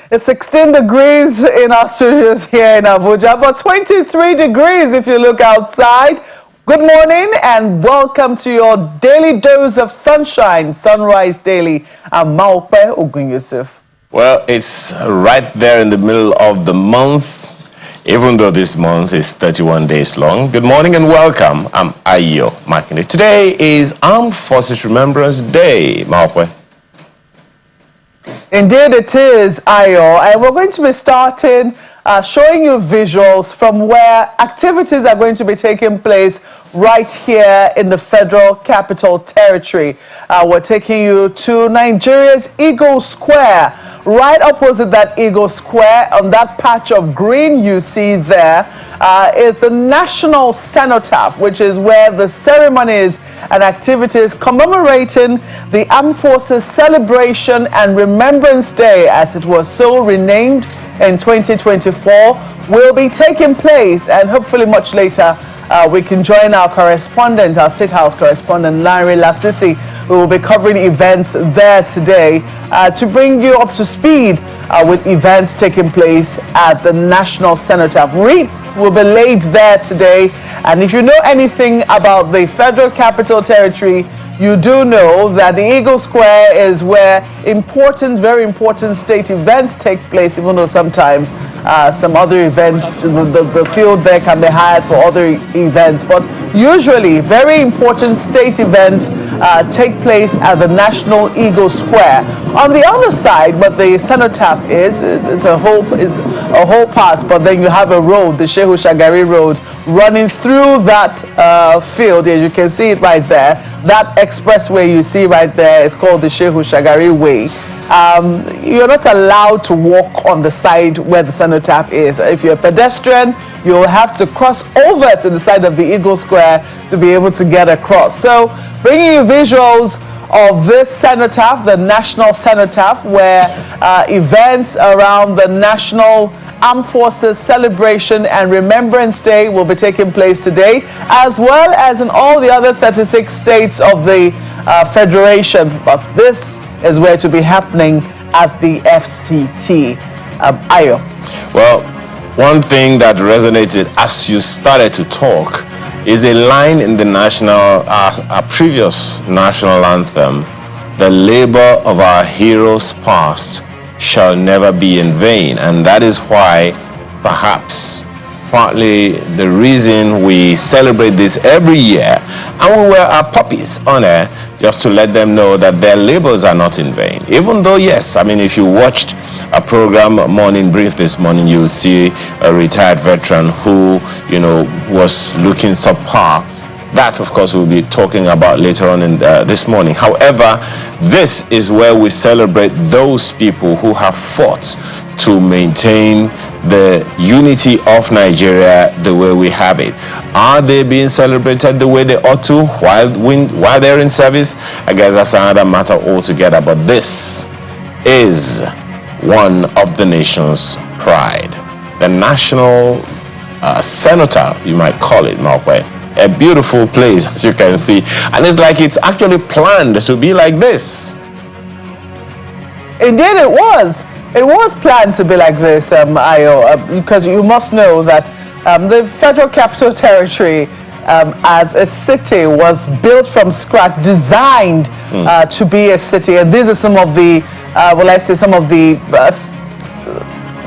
It's 16 degrees in our studios here in Abuja, but 23 degrees if you look outside. Good morning and welcome to your daily dose of sunshine, Sunrise Daily. I'm Maupe Ogun Yusuf. Well, it's right there in the middle of the month, even though this month is 31 days long. Good morning and welcome. I'm Ayo Makinde. Today is Armed Forces Remembrance Day, Maupe. Indeed it is, Ayo, and we're going to be starting showing you visuals from where activities are going to be taking place right here in the Federal Capital Territory. We're taking you to Nigeria's Eagle Square. Right opposite that Eagle Square, on that patch of green you see there, is the National Cenotaph, which is where the ceremonies and activities commemorating the Armed Forces Celebration and Remembrance Day, as it was so renamed in 2024, will be taking place. And hopefully much later we can join our correspondent, our State House correspondent, Larry Lasisi, who will be covering events there today to bring you up to speed with events taking place at the National Cenotaph. Wreaths will be laid there today, and if you know anything about the Federal Capital Territory, you do know that the Eagle Square is where important, very important state events take place, even though sometimes some other events, the field there can be hired for other events. But usually, very important state events take place at the National Eagle Square. On the other side, but the Cenotaph it's a whole part, but then you have a road, the Shehu Shagari Road, running through that field. As you can see it right there. That expressway you see right there is called the Shehu Shagari Way. You're not allowed to walk on the side where the Cenotaph is. If you're a pedestrian, you'll have to cross over to the side of the Eagle Square to be able to get across. So, bringing you visuals of this Cenotaph, the National Cenotaph, where events around the National Armed Forces Celebration and Remembrance Day will be taking place today, as well as in all the other 36 states of the Federation. But this is where to be happening at the FCT. Ayo. Well, one thing that resonated as you started to talk is a line in the our previous national anthem: "The labor of our heroes past shall never be in vain." And that is why, perhaps, partly the reason we celebrate this every year, and we wear our puppies on air just to let them know that their labors are not in vain. Even though, yes, I mean, if you watched a program, Morning Brief, this morning, you would see a retired veteran who, was looking subpar. That, of course, we'll be talking about later on in this morning. However, this is where we celebrate those people who have fought to maintain the unity of Nigeria the way we have it. Are they being celebrated the way they ought to while they're in service? I guess that's another matter altogether. But this is one of the nation's pride. The National Cenotaph, you might call it, Maupe. A beautiful place, as you can see, and it's like it's actually planned to be like this. Indeed it was. It was planned to be like this, Ayo, because you must know that the Federal Capital Territory as a city was built from scratch, designed to be a city, and these are some of the,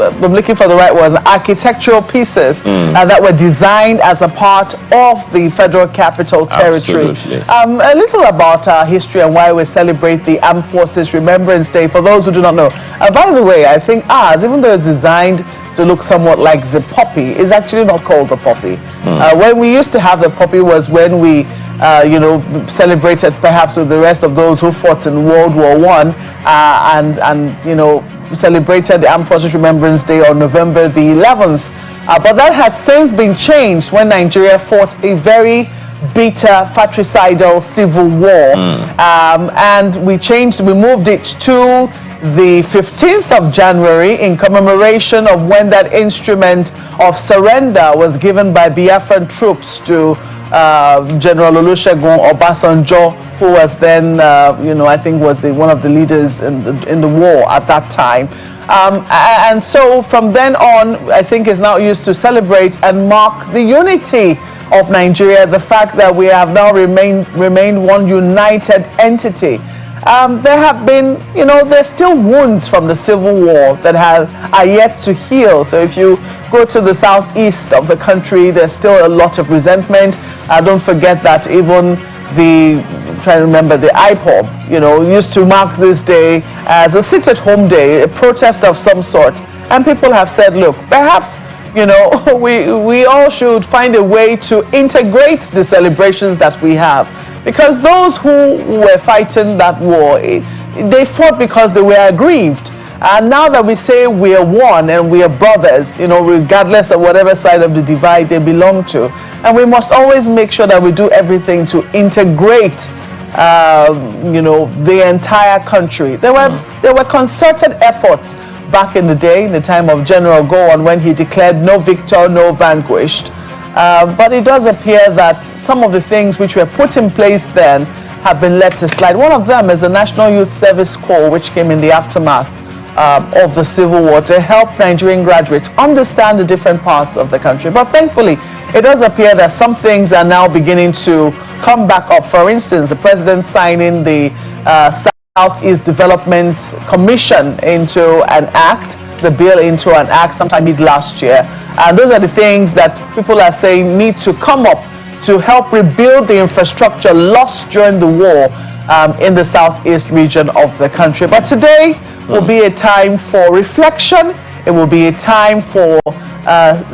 I'm looking for the right words, architectural pieces that were designed as a part of the Federal Capital Territory. Absolutely. A little about our history and why we celebrate the Armed Forces Remembrance Day, for those who do not know. By the way, I think ours, even though it's designed to look somewhat like the poppy, is actually not called the poppy. When we used to have the poppy was when we celebrated perhaps with the rest of those who fought in World War I, and celebrated the Armed Forces Remembrance Day on November the 11th. But that has since been changed when Nigeria fought a very bitter, fratricidal civil war. And we moved it to the 15th of January in commemoration of when that instrument of surrender was given by Biafran troops to General Olusegun Obasanjo, who was then, I think was one of the leaders in the war at that time. And so from then on, I think is now used to celebrate and mark the unity of Nigeria, the fact that we have now remained one united entity. There have been, there's still wounds from the Civil War that are yet to heal. So if you go to the southeast of the country, there's still a lot of resentment. Don't forget that even trying to remember the IPOB, used to mark this day as a sit-at-home day, a protest of some sort. And people have said, look, perhaps, we all should find a way to integrate the celebrations that we have. Because those who were fighting that war, they fought because they were aggrieved. And now that we say we are one and we are brothers, regardless of whatever side of the divide they belong to, and we must always make sure that we do everything to integrate, the entire country. There were concerted efforts back in the day, in the time of General Gowon, when he declared no victor, no vanquished. But it does appear that some of the things which were put in place then have been let to slide. One of them is the National Youth Service Corps, which came in the aftermath of the Civil War to help Nigerian graduates understand the different parts of the country. But thankfully, it does appear that some things are now beginning to come back up. For instance, the president signing the Southeast Development Commission into an act, the bill into an act sometime mid last year. And those are the things that people are saying need to come up to help rebuild the infrastructure lost during the war in the southeast region of the country. But today will be a time for reflection. It will be a time for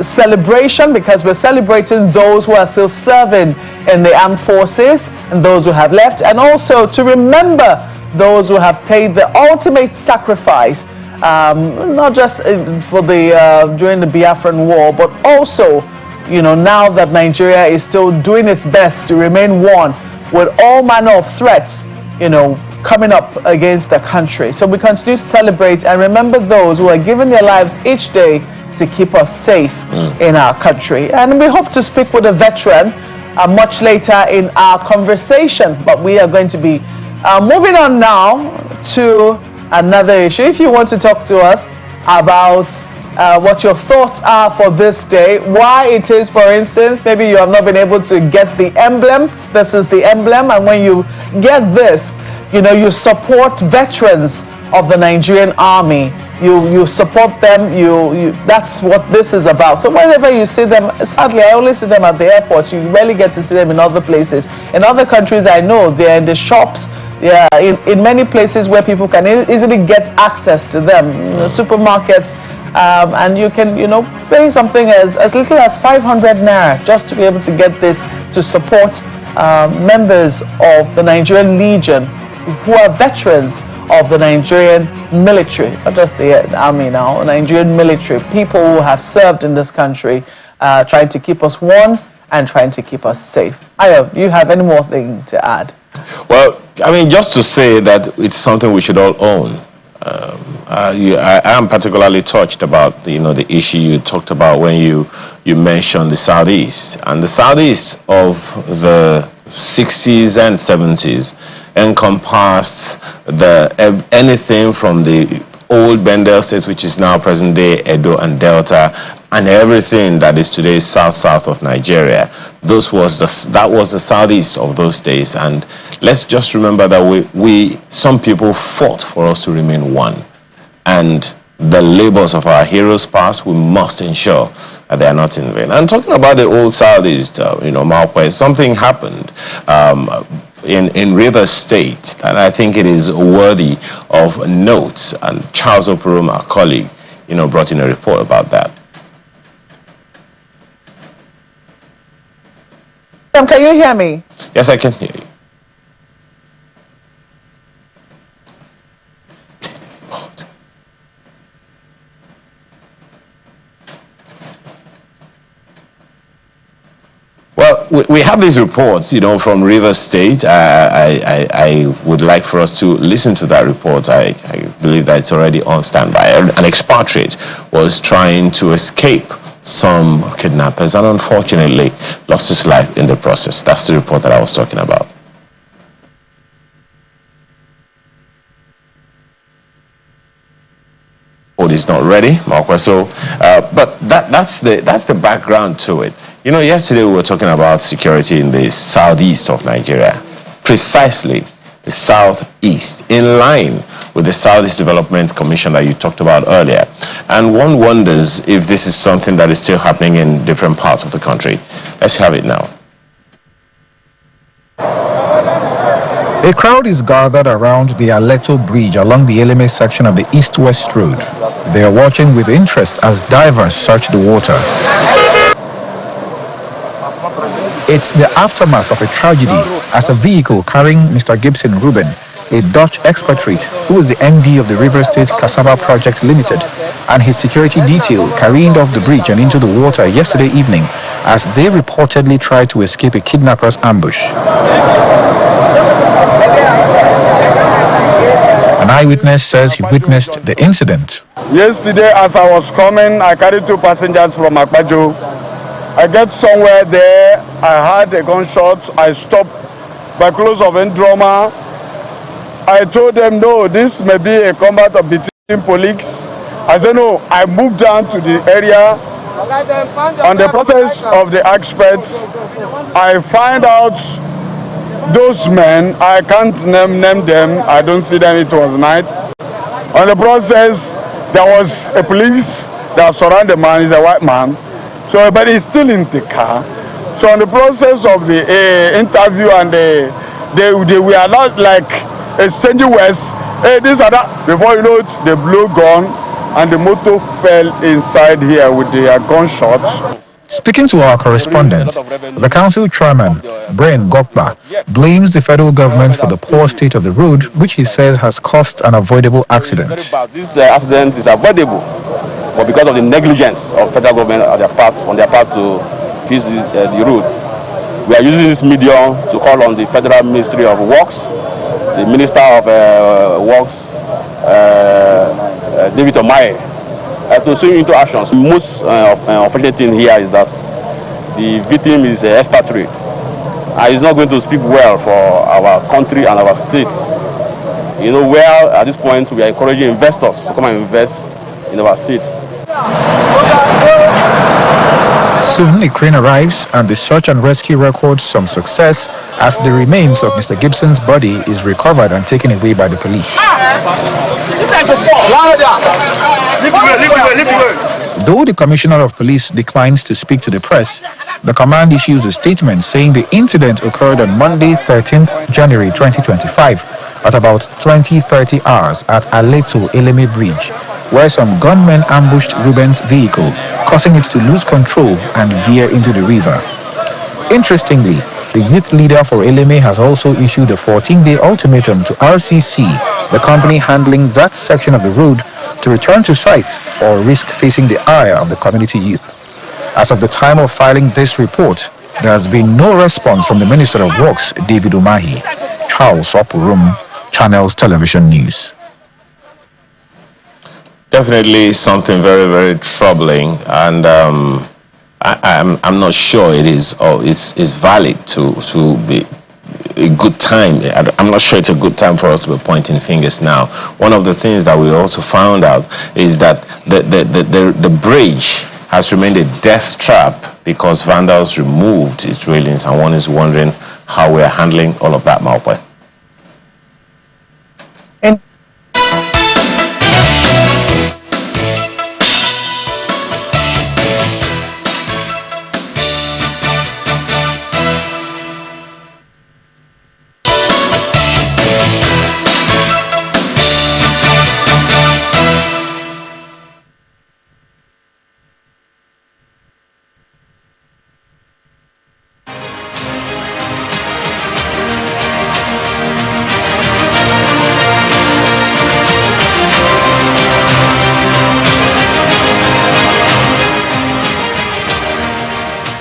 celebration, because we're celebrating those who are still serving in the armed forces and those who have left, and also to remember those who have paid the ultimate sacrifice, not just during the Biafran War, but also, now that Nigeria is still doing its best to remain one with all manner of threats, coming up against the country. So we continue to celebrate and remember those who are giving their lives each day to keep us safe in our country. And we hope to speak with a veteran much later in our conversation. But we are going to be moving on now to another issue. If you want to talk to us about what your thoughts are for this day, why it is, for instance, maybe you have not been able to get the emblem. This is the emblem, and when you get this, you support veterans of the Nigerian Army. You support them. That's what this is about. So whenever you see them, sadly, I only see them at the airports. You rarely get to see them in other places. In other countries, I know they're in the shops. Yeah, in many places where people can easily get access to them, supermarkets, and you can, pay something as little as 500 naira just to be able to get this to support members of the Nigerian Legion who are veterans of the Nigerian military, not just the army now, Nigerian military, people who have served in this country, trying to keep us one and trying to keep us safe. Ayo, do you have any more thing to add? Well, just to say that it's something we should all own. I am particularly touched about the issue you talked about when you mentioned the Southeast. And the Southeast of the 60s and 70s encompassed anything from the old Bendel states, which is now present-day Edo and Delta, and everything that is today south of Nigeria. That was the southeast of those days. And let's just remember that some people fought for us to remain one. And the labors of our heroes past, we must ensure that they are not in vain. And talking about the old southeast, Malpa, something happened in Rivers State, and I think it is worthy of note. And Charles Operum, our colleague, brought in a report about that. Can you hear me? Yes, I can hear you. Well, we have these reports, from Rivers State. I would like for us to listen to that report. I believe that it's already on standby. An expatriate was trying to escape some kidnappers and unfortunately lost his life in the process. That's the report that I was talking about. is not ready. So, but that's the background to it. You know, yesterday we were talking about security in the southeast of Nigeria, precisely the southeast, in line with the Southeast Development Commission that you talked about earlier. And one wonders if this is something that is still happening in different parts of the country. Let's have it now. A crowd is gathered around the Aleto Bridge along the Eleme section of the East-West Road. They are watching with interest as divers search the water. It's the aftermath of a tragedy as a vehicle carrying Mr. Gibson Ruben, a Dutch expatriate who is the MD of the River State Cassava Project Limited, and his security detail careened off the bridge and into the water yesterday evening as they reportedly tried to escape a kidnapper's ambush. An eyewitness says he witnessed the incident. Yesterday, as I was coming, I carried 2 passengers from Akpajo. I get somewhere there, I heard a gunshot, I stopped by close of Ndroma. I told them, no, this may be a combat between police. I said, no, I moved down to the area. On the process of the experts, I find out those men, I can't name them, I don't see them, it was night. On the process, there was a police that surrounded the man, he's a white man. So, but he's still in the car. So on the process of the interview, and they were not like exchanging words, hey, this or that. Before you know it, they blew gun, and the motor fell inside here with their gunshots. Speaking to our correspondent, the council chairman, Brian Gokba, blames the federal government for the poor state of the road, which he says has caused an avoidable accident. This accident is avoidable, but because of the negligence of federal government on their part to fix the road. We are using this medium to call on the Federal Ministry of Works, the Minister of Works, David Omaye, to swing into actions. Most unfortunate thing here is that the victim is an expatriate. It's not going to speak well for our country and our states. You know, well, at this point, we are encouraging investors to come and invest in our states. Soon, a crane arrives and the search and rescue records some success as the remains of Mr. Gibson's body is recovered and taken away by the police. Though the Commissioner of Police declines to speak to the press, the command issues a statement saying the incident occurred on Monday, 13th January 2025 at about 20:30 hours at Aleto Eleme Bridge, where some gunmen ambushed Ruben's vehicle, causing it to lose control and veer into the river. Interestingly, the youth leader for Eleme has also issued a 14-day ultimatum to RCC, the company handling that section of the road, to return to site or risk facing the ire of the community youth. As of the time of filing this report, there has been no response from the Minister of Works, David Umahi. Charles Opurum, Channels Television News. Definitely something very, very troubling, and I'm not sure it is it's valid to be a good time. I'm not sure it's a good time for us to be pointing fingers now. One of the things that we also found out is that the bridge has remained a death trap because vandals removed its railings, and one is wondering how we are handling all of that, Maupe.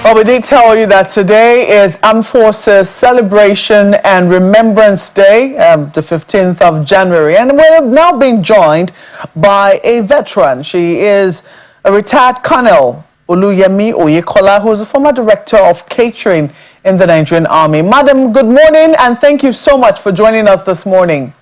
Well, we did tell you that today is Armed Forces Celebration and Remembrance Day, the 15th of January. And we're now being joined by a veteran. She is a retired Colonel, Oluyemi Oyekola, who is a former director of catering in the Nigerian Army. Madam, good morning, and thank you so much for joining us this morning.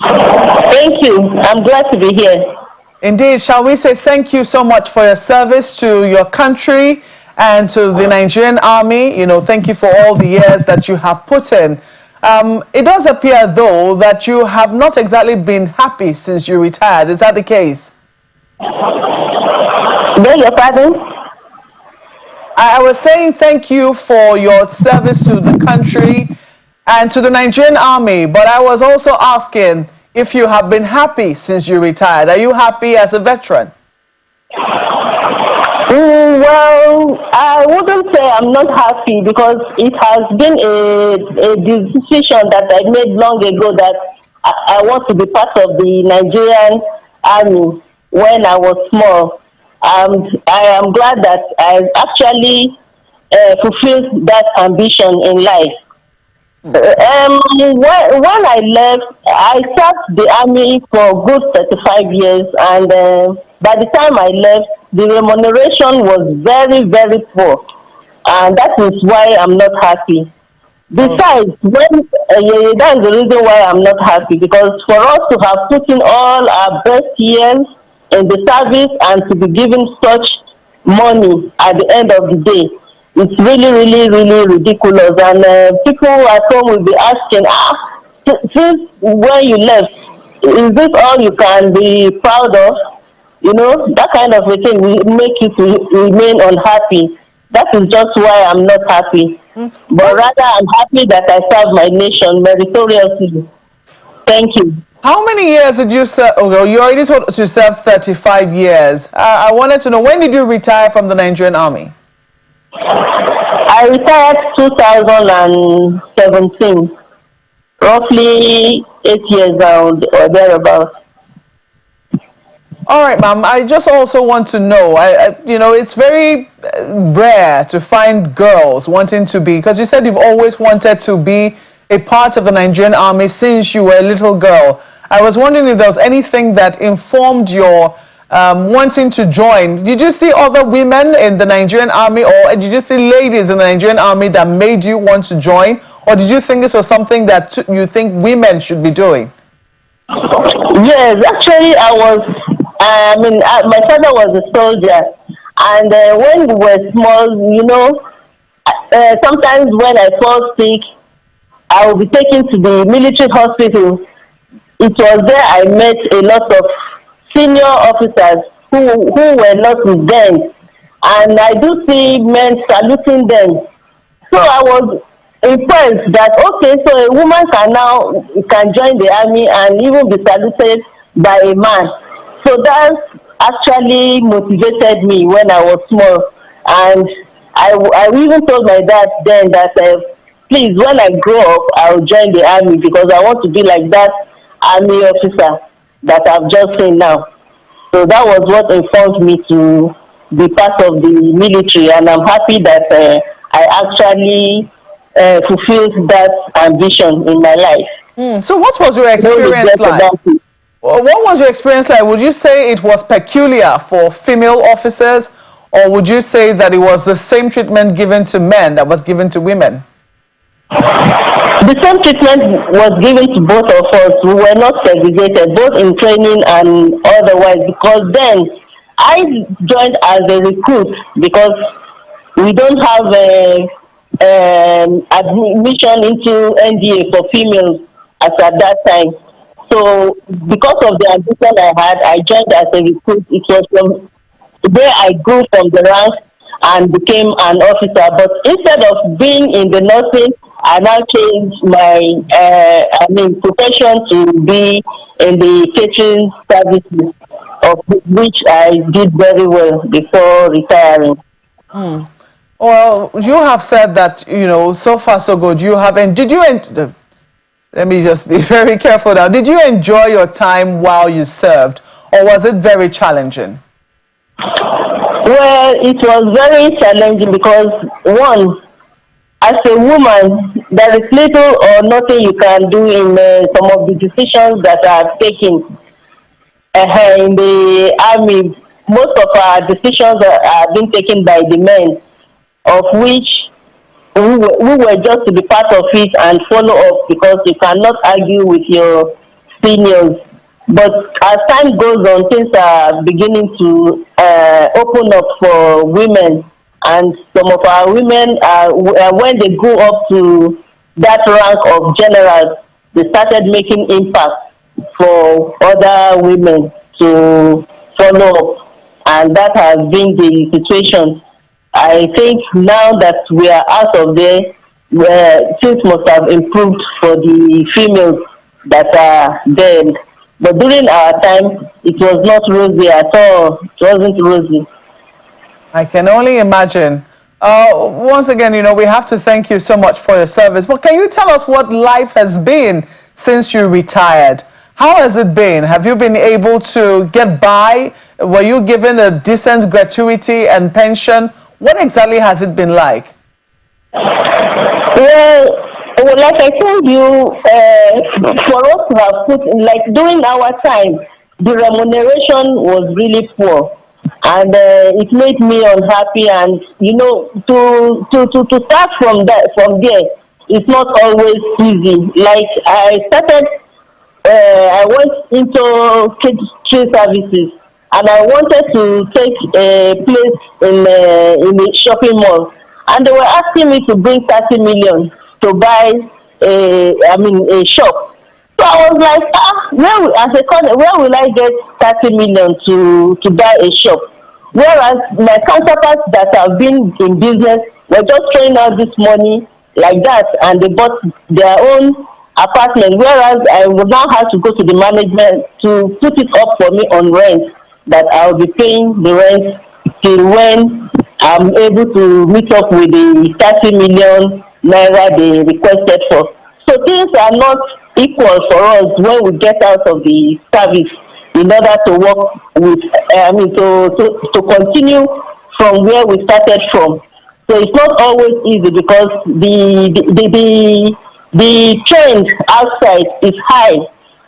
Thank you. I'm glad to be here. Indeed, shall we say thank you so much for your service to your country and to the Nigerian army. Thank you for all the years that you have put in. It does appear, though, that you have not exactly been happy since you retired. Is that the case? Beg your pardon? I was saying thank you for your service to the country and to the Nigerian army, but I was also asking if you have been happy since you retired. Are you happy as a veteran? Well, I wouldn't say I'm not happy because it has been a decision that I made long ago that I want to be part of the Nigerian army when I was small. And I am glad that I actually fulfilled that ambition in life. When I left, I served the army for good 35 years, and by the time I left, the remuneration was very, very poor, and that is why I'm not happy. Besides, that's the reason why I'm not happy, because for us to have put in all our best years in the service and to be given such money at the end of the day, it's really, really, really ridiculous. And people at home will be asking, since when you left, is this all you can be proud of? That kind of a thing will make you to remain unhappy. That is just why I'm not happy. But rather, I'm happy that I serve my nation meritoriously. Thank you. How many years did you serve? Oh, you already told us you served 35 years. I wanted to know, when did you retire from the Nigerian Army? I retired 2017, roughly 8 years old or thereabouts. All right, ma'am. I just also want to know, it's very rare to find girls wanting to be, because you said you've always wanted to be a part of the Nigerian army since you were a little girl. I was wondering if there was anything that informed your wanting to join. Did you see other women in the Nigerian army, or did you see ladies in the Nigerian army that made you want to join? Or did you think this was something that you think women should be doing? Yes, actually my father was a soldier, and when we were small, sometimes when I fall sick, I will be taken to the military hospital. It was there I met a lot of senior officers who were not with them, and I do see men saluting them. So I was impressed that, okay, so a woman can join the army and even be saluted by a man. So that actually motivated me when I was small, and I even told my dad then that please, when I grow up, I'll join the army because I want to be like that army officer that I've just seen now. So that was what informed me to be part of the military, and I'm happy that I actually fulfilled that ambition in my life. So what was your experience like? What was your experience like? Would you say it was peculiar for female officers, or would you say that it was the same treatment given to men that was given to women? The same treatment was given to both of us. We were not segregated, both in training and otherwise, because then I joined as a recruit because we don't have admission into NDA for females as at that time. So because of the ambition I had, I joined as a recruit. It was from there I grew from the ranks and became an officer. But instead of being in the nursing, I now changed my profession to be in the catering services, of which I did very well before retiring. Well, you have said that, so far so good. Let me just be very careful now. Did you enjoy your time while you served, or was it very challenging? Well, it was very challenging because, one, as a woman, there is little or nothing you can do in some of the decisions that are taken in the army. Most of our decisions are being taken by the men, of which we were just to be part of it and follow up because you cannot argue with your seniors. But as time goes on, things are beginning to open up for women, and some of our women, when they go up to that rank of generals, they started making impact for other women to follow up, and that has been the situation. I think now that we are out of there, things must have improved for the females that are there. But during our time, it was not rosy at all. It wasn't rosy. I can only imagine. Once again, we have to thank you so much for your service. But can you tell us what life has been since you retired? How has it been? Have you been able to get by? Were you given a decent gratuity and pension? What exactly has it been like? Well, like I told you, for us to have put, like during our time, the remuneration was really poor, and it made me unhappy. And to start from there, it's not always easy. Like I went into trade services, and I wanted to take a place in a shopping mall, and they were asking me to bring 30 million to buy a shop. So I was like, where will I get 30 million to buy a shop? Whereas my counterparts that have been in business were just throwing out this money like that, and they bought their own apartment, whereas I would now have to go to the management to put it up for me on rent, that I'll be paying the rent till when I'm able to meet up with the 30 million naira they requested for. So things are not equal for us when we get out of the service in order to work with, to continue from where we started from. So it's not always easy because the trend outside is high,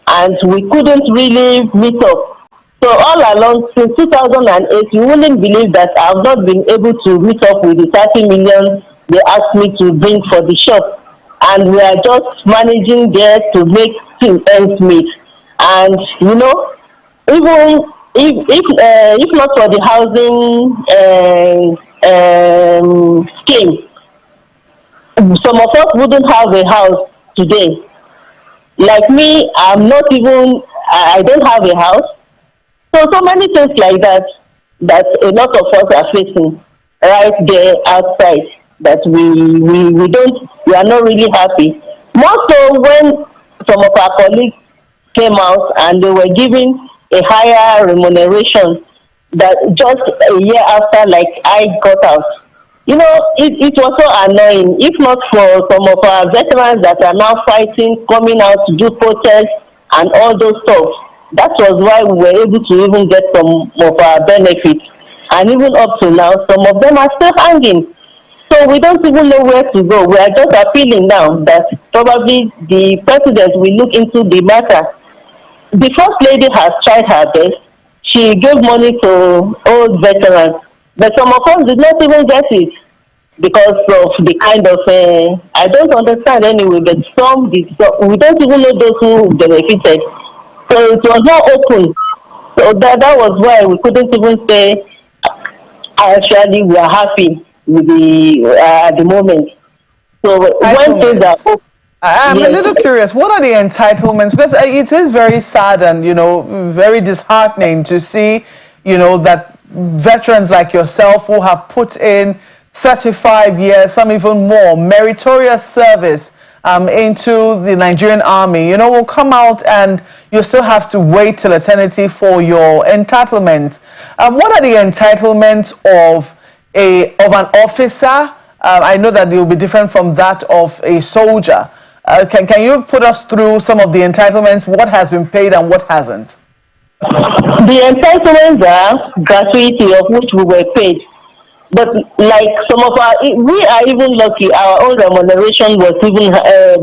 and we couldn't really meet up. So all along since 2008, you wouldn't believe that I've not been able to meet up with the 30 million they asked me to bring for the shop, and we are just managing there to make ends meet. And even if not for the housing scheme, some of us wouldn't have a house today. Like me, I don't have a house. So many things like that a lot of us are facing right there outside, that we are not really happy. More so when some of our colleagues came out and they were given a higher remuneration, that just a year after, like, I got out. It was so annoying. If not for some of our veterans that are now fighting, coming out to do protests and all those stuff, that was why we were able to even get some of our benefits. And even up to now, some of them are still hanging. So we don't even know where to go. We are just appealing now that probably the president will look into the matter. The first lady has tried her best. She gave money to old veterans, but some of us did not even get it because of the kind of, I don't understand anyway, but some did. So we don't even know those who benefited. So it was not open. So that was why we couldn't even say, actually, we are happy with at the moment. So when things are open, I'm a little curious. What are the entitlements? Because it is very sad and, very disheartening to see, that veterans like yourself who have put in 35 years, some even more, meritorious service into the Nigerian army, will come out and you still have to wait till eternity for your entitlements. What are the entitlements of an officer? I know that it will be different from that of a soldier. Can you put us through some of the entitlements, what has been paid and what hasn't? The entitlements are gratuity, of which we were paid. But like some of we are even lucky, our own remuneration was even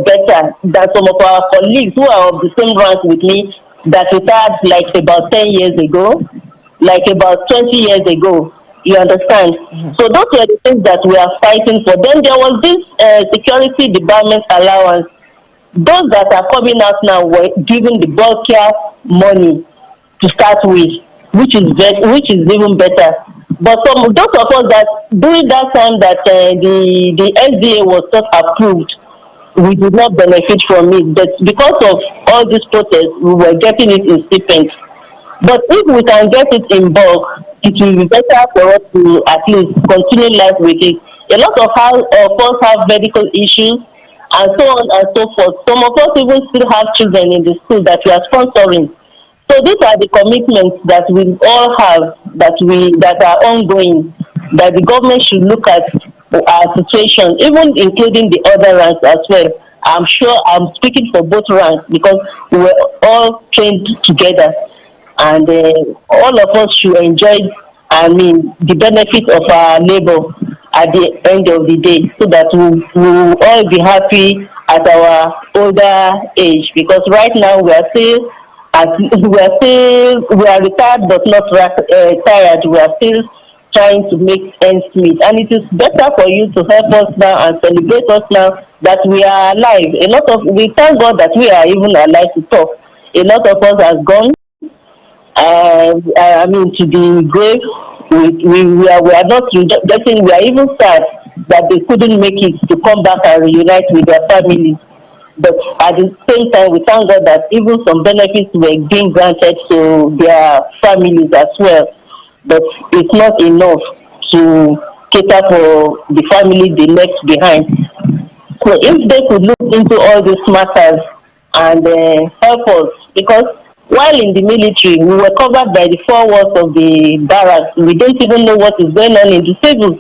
better than some of our colleagues who are of the same rank with me that retired like about 10 years ago, like about 20 years ago. You understand? Mm-hmm. So those were the things that we are fighting for. Then there was this security department allowance. Those that are coming out now were given the bulkier money to start with, which is even better. But some those of us that during that time that the SDA was not approved, we did not benefit from it. But because of all these protests, we were getting it in stipends. But if we can get it in bulk, it will be better for us to at least continue life with it. A lot of us have medical issues and so on and so forth. Some of us even still have children in the school that we are sponsoring. So these are the commitments that we all have that are ongoing, that the government should look at our situation, even including the other ranks as well. I'm sure I'm speaking for both ranks because we were all trained together, and all of us should enjoy, the benefit of our labor at the end of the day, so that we will all be happy at our older age. Because right now we are retired but not tired. We are still trying to make ends meet, and it is better for you to help us now and celebrate us now that we are alive. We thank God that we are even alive to talk. A lot of us has gone, to the grave. We are not getting. We are even sad that they couldn't make it to come back and reunite with their families. But at the same time, we thank God that even some benefits were being granted to their families as well. But it's not enough to cater for the family they left behind. So if they could look into all these matters and help us, because while in the military, we were covered by the four walls of the barracks. We don't even know what is going on in the civil.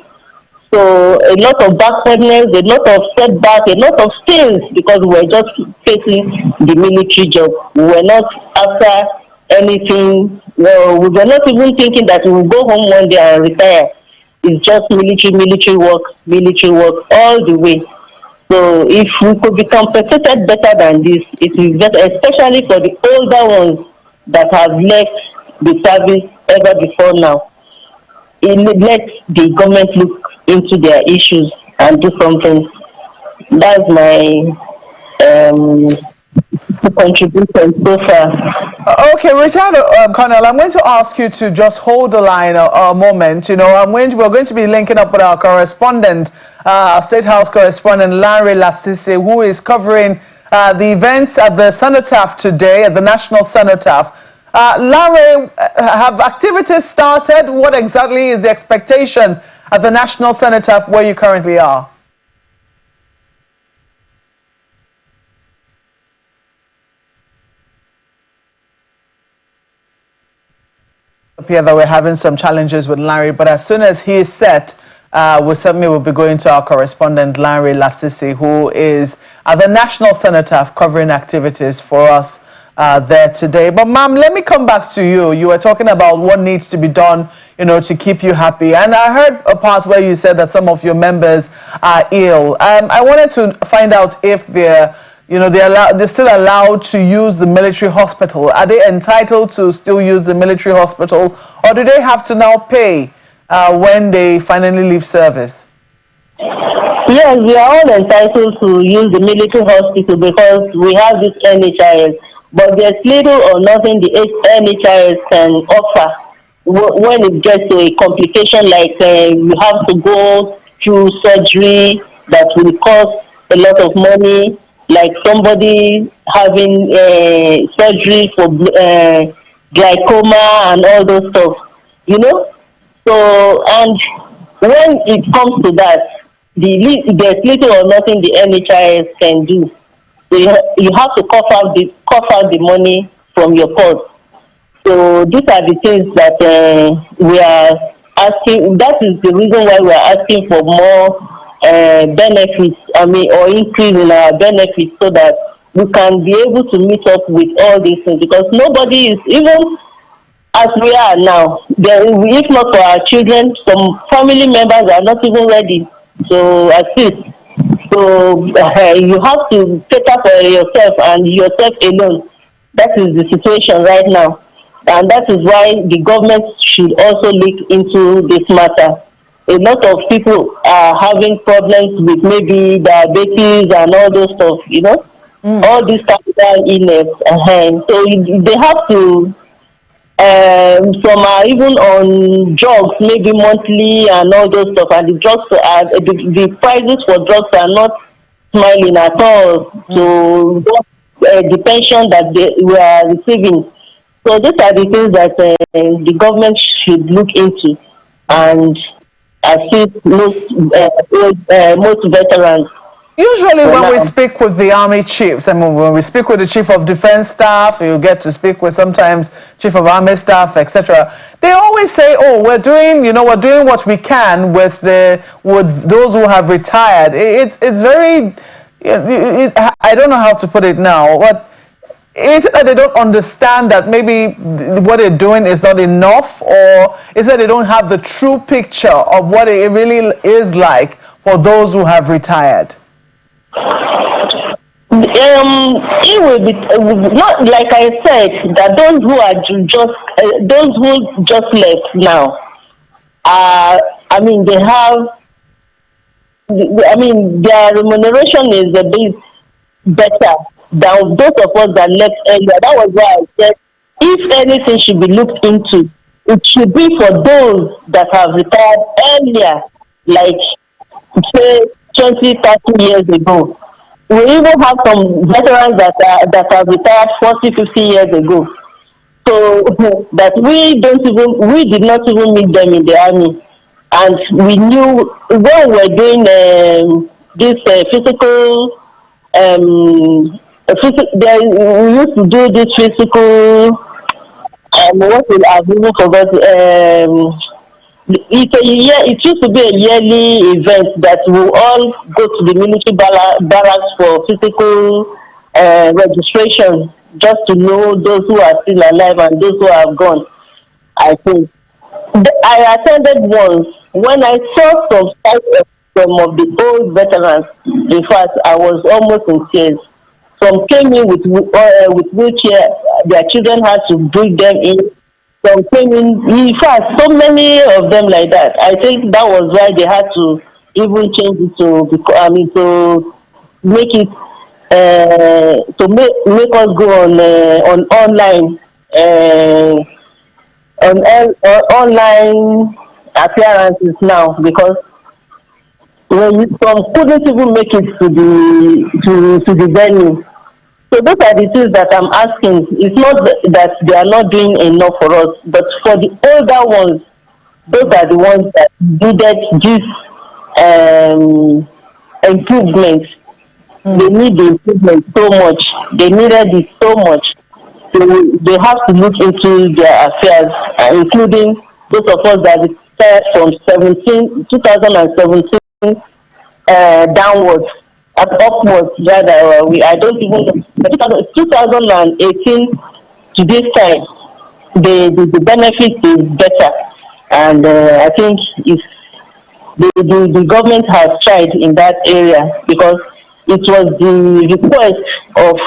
So a lot of backwardness, a lot of setback, a lot of things, because we were just facing the military job. We were not after anything. Well, we were not even thinking that we will go home one day and retire. It's just military work all the way. So if we could be compensated better than this, it will be better, especially for the older ones that have left the service ever before now. Let the government look into their issues and do something. That's my contribution so far. Okay, retired Colonel, I'm going to ask you to just hold the line a moment. We're going to be linking up with our correspondent, State House correspondent Larry Lasisi, who is covering the events at the Cenotaph today, at the National Cenotaph. Larry, have activities started? What exactly is the expectation at the National Cenotaph where you currently are? Appear that we're having some challenges with Larry, but as soon as he is set, we certainly will be going to our correspondent Larry Lasisi, who is at the National Cenotaph covering activities for us there today. But ma'am, let me come back to you. You were talking about what needs to be done, to keep you happy. And I heard a part where you said that some of your members are ill. I wanted to find out if they're still allowed to use the military hospital. Are they entitled to still use the military hospital, or do they have to now pay when they finally leave service? Yes, we are all entitled to use the military hospital because we have this NHIS. But there's little or nothing the NHIS can offer when it gets to a complication like you have to go through surgery that will cost a lot of money, like somebody having surgery for glaucoma and all those stuff, So, and when it comes to that, there's little or nothing the NHIS can do. So you have to cough out the money from your purse. So these are the things that we are asking. That is the reason why we are asking for more benefits, or increase in our benefits, so that we can be able to meet up with all these things. Because nobody is, even as we are now, if not for our children, some family members are not even ready to assist. So you have to take up for yourself and yourself alone. That is the situation right now. And that is why the government should also look into this matter. A lot of people are having problems with maybe diabetes and all those stuff, All these types mental illness. So they have to. Some are even on drugs, maybe monthly and all those stuff. And the drugs are the prices for drugs are not smiling at all. So the pension that they were receiving. So these are the things that the government should look into and assist most veterans. Usually when we now. speak with the army chiefs, I mean, when we speak with the chief of defense staff, you get to speak with sometimes chief of army staff, etc. They always say, oh, we're doing what we can with those who have retired. It's very, I don't know how to put it now, but is it that they don't understand that maybe what they're doing is not enough, or is it that they don't have the true picture of what it really is like for those who have retired? It will be not like I said that those who are those who just left now. I mean, they have. I mean, their remuneration is a bit better than those of us that left earlier. That was why I said, if anything should be looked into, it should be for those that have retired earlier, like say 20, 30 years ago. We even have some veterans that have retired 40, 50 years ago. So that we did not even meet them in the army. And we knew when we were doing this physical, we used to do this physical, what will I even forgot, it used to be a yearly event that we all go to the military barracks for physical registration, just to know those who are still alive and those who have gone, I think. I attended once. When I saw some of the old veterans, in fact, I was almost in tears. Some came in with wheelchair. Their children had to bring them in. Some came in fact, so many of them like that. I think that was why they had to even change it to make it make us go on online online appearances now, because some couldn't even make it to the venue. So those are the things that I'm asking. It's not that they are not doing enough for us, but for the older ones, those are the ones that needed this improvement. They need the improvement so much. They needed it so much. So they have to look into their affairs, including those of us that retired from 2017 downwards. Upwards, rather, I don't even know. 2018 to this time, the benefit is better, and I think if the government has tried in that area, because it was the request of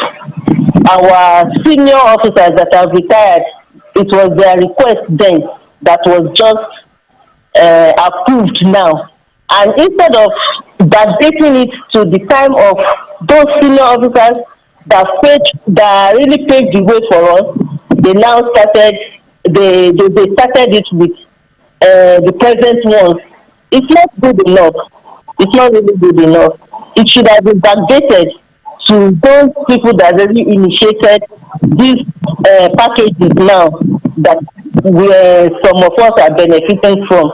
our senior officers that have retired. It was their request then that was just approved now. And instead of backdating it to the time of those senior officers that really paved the way for us, they now started it with the present ones. It's not good enough. It's not really good enough. It should have been backdated to those people that really initiated these packages now that some of us are benefiting from.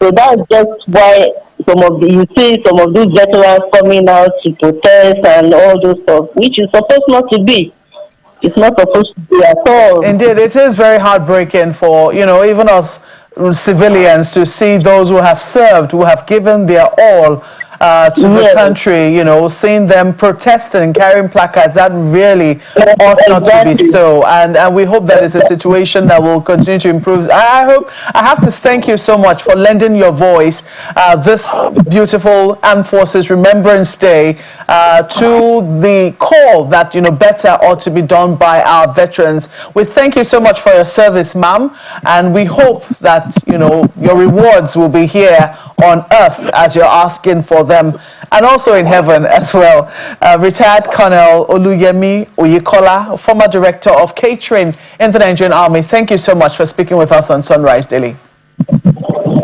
So that's just why you see some of these veterans coming out to protest and all those stuff, which is supposed not to be. It's not supposed to be at all. Indeed, it is very heartbreaking for, even us civilians to see those who have served, who have given their all to the country, seeing them protesting, carrying placards. That really ought not to be so. And we hope that it's a situation that will continue to improve. I have to thank you so much for lending your voice this beautiful Armed Forces Remembrance Day to the call that, better ought to be done by our veterans. We thank you so much for your service, ma'am, and we hope that, your rewards will be here on earth as you're asking for them, and also in heaven as well. Retired Colonel Oluyemi Oyikola, former director of catering in the Nigerian Army. Thank you so much for speaking with us on Sunrise Daily.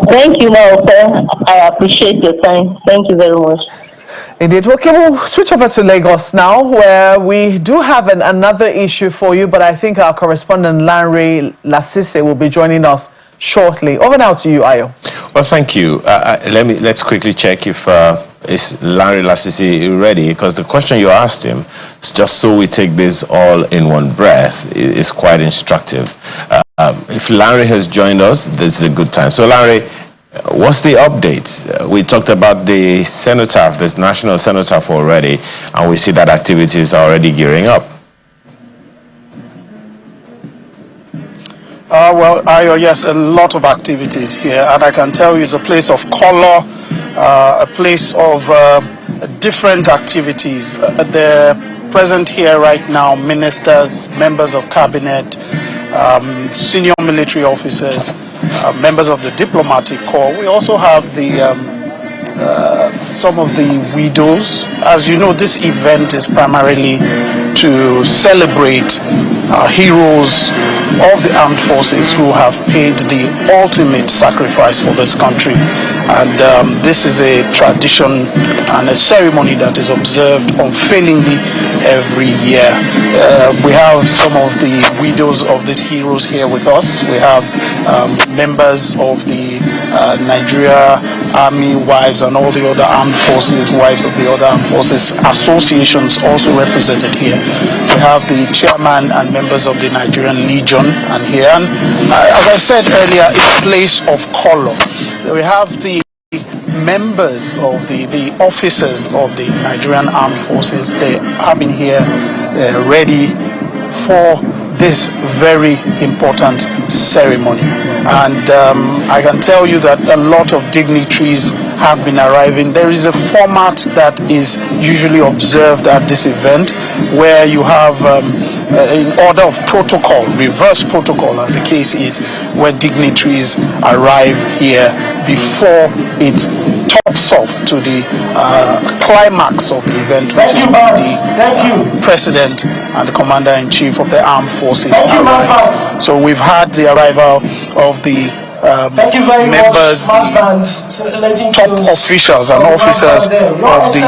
Thank you, Walter. I appreciate your time. Thank you very much. Indeed. Okay, we'll switch over to Lagos now, where we do have another issue for you, but I think our correspondent Lanre Lasise will be joining us shortly. Over now to you, Ayo. Well, thank you. Let's quickly check if is Lanre Lasise ready, because the question you asked him, just so we take this all in one breath, is quite instructive. If Lanre has joined us, this is a good time. So, Lanre, what's the update? We talked about the cenotaph, the national cenotaph already, and we see that activities are already gearing up. Well, yes, a lot of activities here, and I can tell you it's a place of color, a place of different activities. They're present here right now, ministers, members of cabinet, senior military officers, members of the diplomatic corps. We also have some of the widows. As you know, this event is primarily to celebrate heroes of the armed forces who have paid the ultimate sacrifice for this country. And this is a tradition and a ceremony that is observed unfailingly every year. We have some of the widows of these heroes here with us. We have members of the Nigeria Army wives and all the other armed forces, wives of the other armed forces associations also represented here. We have the chairman and members of the Nigerian Legion and here. And as I said earlier, it's a place of color. We have the members of the officers of the Nigerian Armed Forces. They have been here ready for this very important ceremony, and I can tell you that a lot of dignitaries have been arriving. There is a format that is usually observed at this event where you have in order of protocol, reverse protocol as the case is, where dignitaries arrive here before it tops off to the climax of the event, which is the President and the Commander-in-Chief of the Armed Forces arrives. So we've had the arrival of the members, top officials and officers of the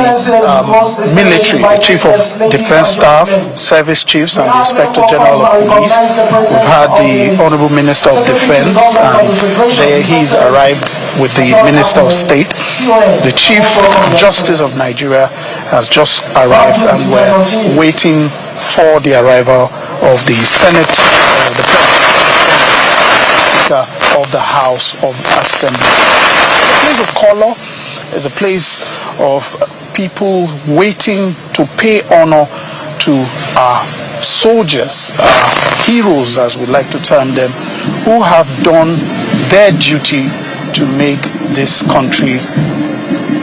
military, the Chief of Defense Staff, Service Chiefs and the Inspector General of Police. We've had the Honorable Minister of Defense, and there he's arrived with the Minister of State. The Chief Justice of Nigeria has just arrived, and we're waiting for the arrival of the Senate, the Speaker of the House of Assembly. A place of color is a place of people waiting to pay honor to our soldiers, heroes as we like to term them, who have done their duty to make this country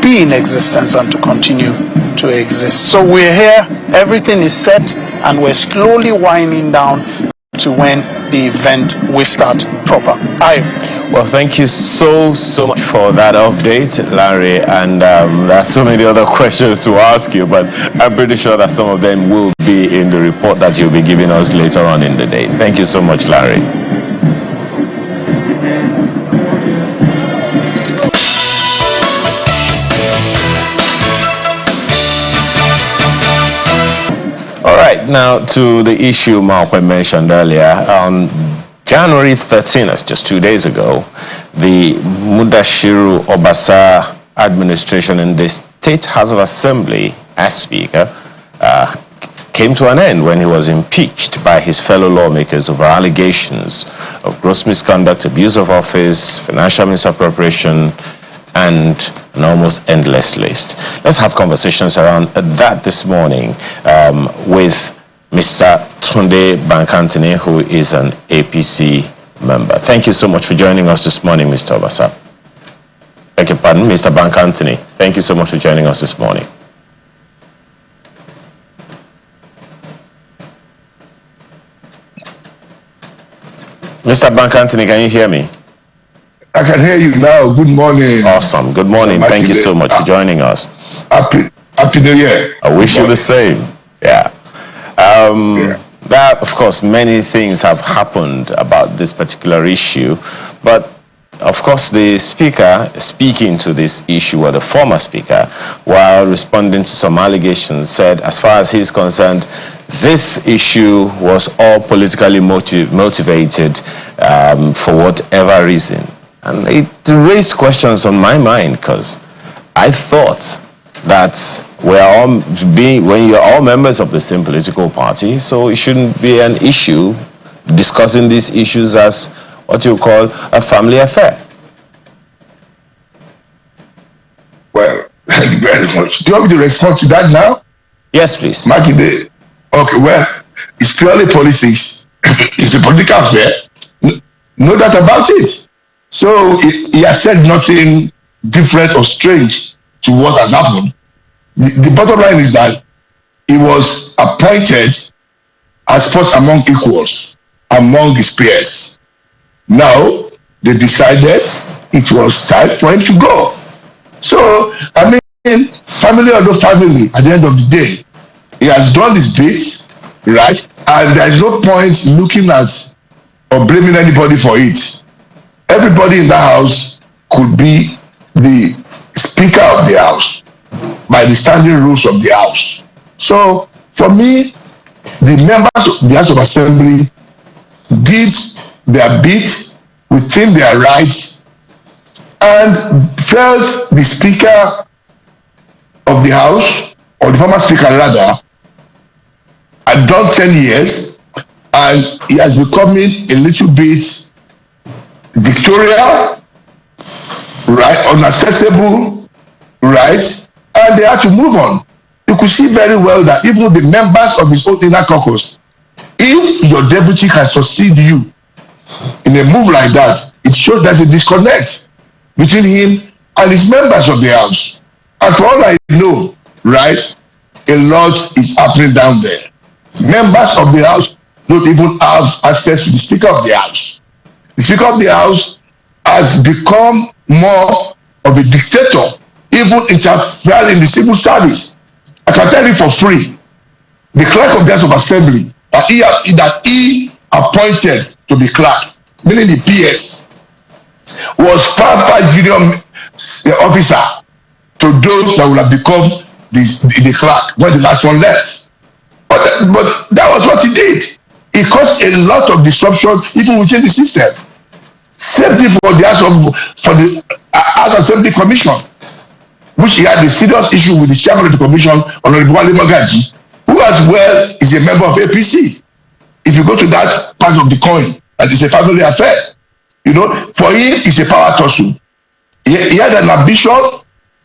be in existence and to continue to exist. So we're here, everything is set, and we're slowly winding down to when the event will start proper. Well, thank you so much for that update, Larry, and there are so many other questions to ask you, but I'm pretty sure that some of them will be in the report that you'll be giving us later on in the day. Thank you so much, Larry. All right, now to the issue Malcolm mentioned earlier. January 13th, that's just 2 days ago, the Mudashiru Obasa administration in the State House of Assembly as Speaker came to an end when he was impeached by his fellow lawmakers over allegations of gross misconduct, abuse of office, financial misappropriation, and an almost endless list. Let's have conversations around that this morning with Mr. Tunde Bankantini, who is an APC member. Thank you so much for joining us this morning, Mr. Obasa. Beg your pardon, Mr. Bankantini. Thank you so much for joining us this morning. Mr. Bankantini, can you hear me? I I can hear you now. Good morning. Awesome. Good morning. Thank you so much for joining us. Happy New Year. I wish you the same. Yeah. That, of course, many things have happened about this particular issue, but of course, the speaker speaking to this issue, or the former speaker, while responding to some allegations, said, as far as he's concerned, this issue was all politically motivated for whatever reason. And it raised questions on my mind, because I thought that when you're all members of the same political party, so it shouldn't be an issue discussing these issues as what you call a family affair. Well, thank you very much. Do you want me to respond to that now? Yes, please. Makinde. Okay, well, it's purely politics. It's a political affair. No doubt about it. So he has said nothing different or strange to what has happened. The bottom line is that he was appointed as first among equals, among his peers. Now, they decided it was time for him to go. So, I mean, family or no family, at the end of the day, he has done his bit, right? And there is no point looking at or blaming anybody for it. Everybody in that house could be the speaker of the house by the standing rules of the house. So, for me, the members of the House of Assembly did their bit within their rights and felt the Speaker of the House, or the former Speaker rather, had done 10 years and he has becoming a little bit dictatorial, right, unaccessible, right, and they had to move on. You could see very well that even the members of his own inner caucus, if your deputy can succeed you in a move like that, it shows there's a disconnect between him and his members of the house. And for all I know, right, a lot is happening down there. Members of the house don't even have access to the Speaker of the House. The Speaker of the House has become more of a dictator, even interfering in the civil service. I can tell you for free, the clerk of the House of Assembly that he appointed to be clerk, meaning the PS, was far junior officer to those that would have become the clerk when the last one left. But that was what he did. It caused a lot of disruption even within the system. Same thing for the House Assembly Commission, which he had a serious issue with the chairman of the commission, Honorable Wale Magaji, who as well is a member of APC. If you go to that part of the coin, that is a family affair. You know, for him, it's a power tussle. He had an ambition,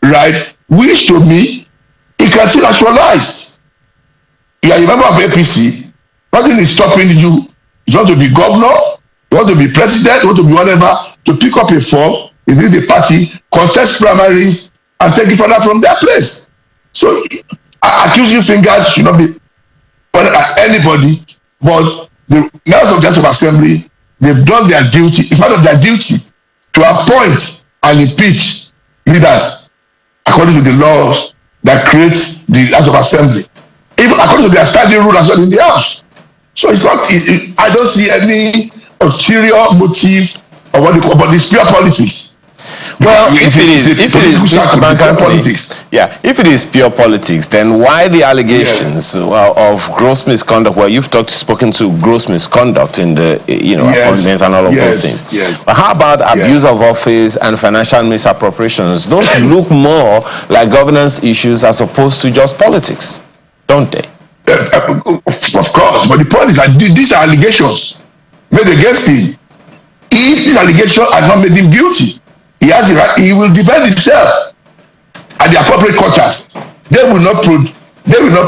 right, which to me, he can still actualize. You are a member of APC, nothing is stopping you. You want to be governor, you want to be president, you want to be whatever, to pick up a form, lead the party, contest primaries, and take it further from their place. So, accusing fingers should not be pointed at anybody, but the members of the House of Assembly, they've done their duty. It's part of their duty to appoint and impeach leaders according to the laws that create the House of Assembly, even according to their standing rule as well in the House. So it's not. I don't see any ulterior motive or what they call, but it's pure politics. Well, if it is pure politics, then why the allegations of gross misconduct? Well, you've spoken to gross misconduct in the appointments and all of those things. Yes. But how about abuse of office and financial misappropriations? Don't look more like governance issues as opposed to just politics, don't they? Of course, but the point is that these are allegations made against him. If these allegations are not made him guilty, he has the right. He will defend himself at the appropriate quarters. They will not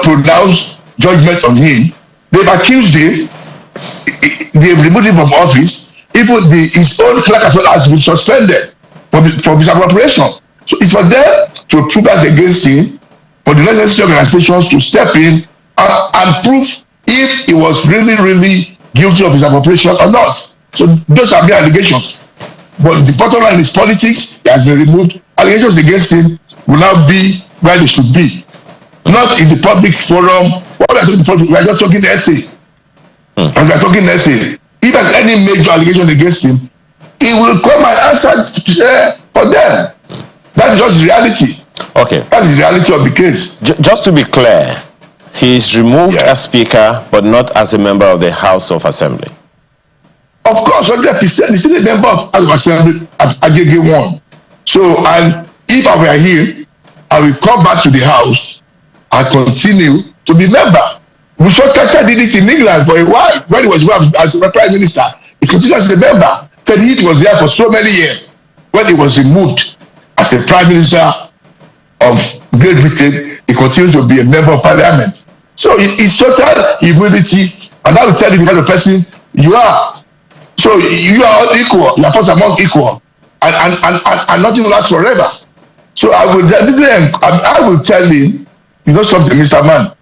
pronounce judgment on him. They've accused him. They've removed him from office. Even his own clerk as well has been suspended for misappropriation. So it's for them to prove that against him, for the necessary organizations to step in and prove if he was really guilty of misappropriation or not. So those are the allegations. But the bottom line is politics. He has been removed. Allegations against him will now be where they should be, not in the public forum. What we are talking public, we are just talking essay, and we are talking essay. If there's any major allegation against him, he will come and answer for them. That is just reality. Okay. That is the reality of the case. Just to be clear, he is removed as Speaker, but not as a member of the House of Assembly. Of course, 100%. He's still a member of House of Assembly at Agege 1. So, and if I were here, I will come back to the House and continue to be member. Bushokasha did it in England for a while when he was as a Prime Minister. He continued as a member. Said he was there for so many years. When he was removed as a Prime Minister of Great Britain, he continues to be a member of Parliament. So it's total immunity, and I will tell you the kind of person you are. So you are all equal. You are first among equal, and nothing lasts forever. So I will tell him, you know something, Mr. Man.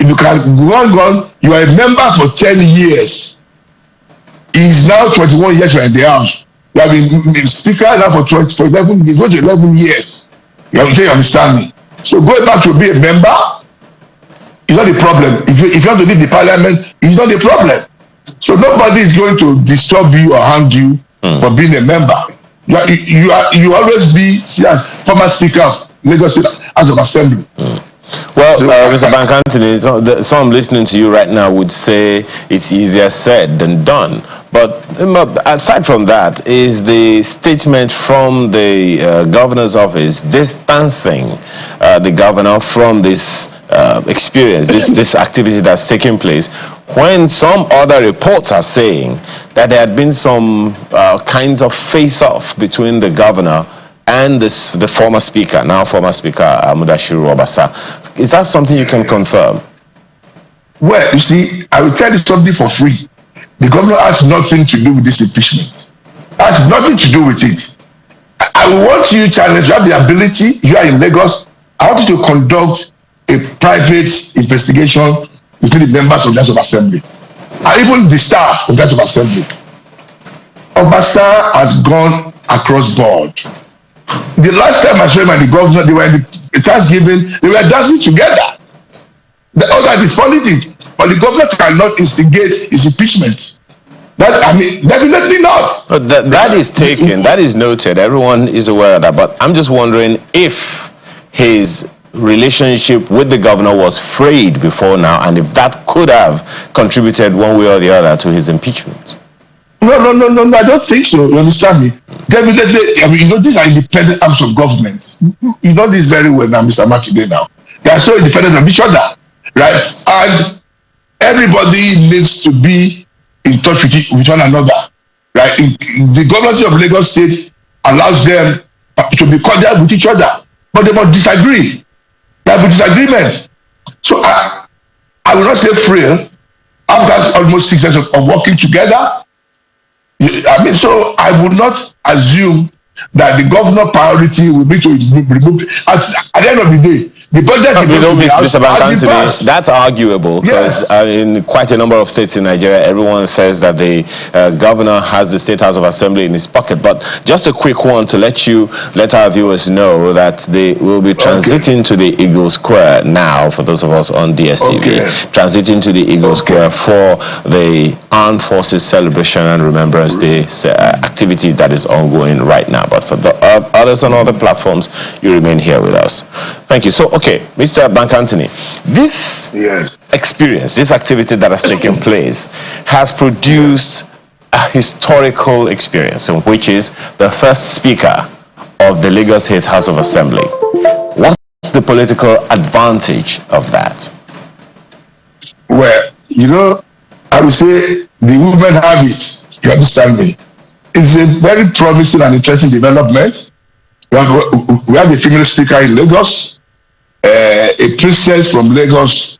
If you can go on, you are a member for 10 years. He's now 21 years you're in the House. You have been Speaker now for 11 years. Going to 11 years. You understand me? So going back to be a member is not the problem. If you want to leave the Parliament, it's not the problem. So nobody is going to disturb you or hang you for being a member. You always be former Speaker of Lagos State House of Assembly. Well, so, Mr. Bankantini, some listening to you right now would say it's easier said than done. But aside from that, is the statement from the governor's office distancing the governor from this experience, this activity that's taking place, when some other reports are saying that there had been some kinds of face-off between the governor and the former speaker, now former Speaker Mudashiru Obasa. Is that something you can confirm? Well, you see, I will tell you something for free. The governor has nothing to do with this impeachment. Has nothing to do with it. I want you, challenge, you have the ability, you are in Lagos, I want you to conduct a private investigation between the members of the House of Assembly and even the staff of the House of Assembly. Obasa has gone across board. The last time I saw him and the governor, they were in the Thanksgiving, they were dancing together. All that is politics, but the governor cannot instigate his impeachment. Definitely not. But that is taken, that is noted. Everyone is aware of that. But I'm just wondering if his relationship with the governor was frayed before now, and if that could have contributed one way or the other to his impeachment. No, I don't think so. You understand me? Definitely, these are independent arms of government. You know this very well now, Mr. Makinde now. They are so independent of each other, right? And everybody needs to be in touch with one another, right? The government of Lagos State allows them to be cordial with each other, but they must disagree. There will be disagreement. So I will not say frail. After almost 6 years of working together, so I would not assume that the governor priority will be to remove. At the end of the day, the budget Mr. Bankantini, that's arguable because in quite a number of states in Nigeria, everyone says that the governor has the State House of Assembly in his pocket. But just a quick one to let our viewers know that they will be transiting to the Eagle Square now, for those of us on DSTV, transiting to the Eagle Square for the Armed Forces Celebration and Remembrance Day activity that is ongoing right now. But for the others on other platforms, you remain here with us. Thank you. So, okay, Mr. Bankantini, this experience, this activity that has taken place has produced a historical experience, which is the first speaker of the Lagos State House of Assembly. What's the political advantage of that? Well, I would say the women have it. You understand me? It's a very promising and interesting development. We have a female speaker in Lagos, a princess from Lagos,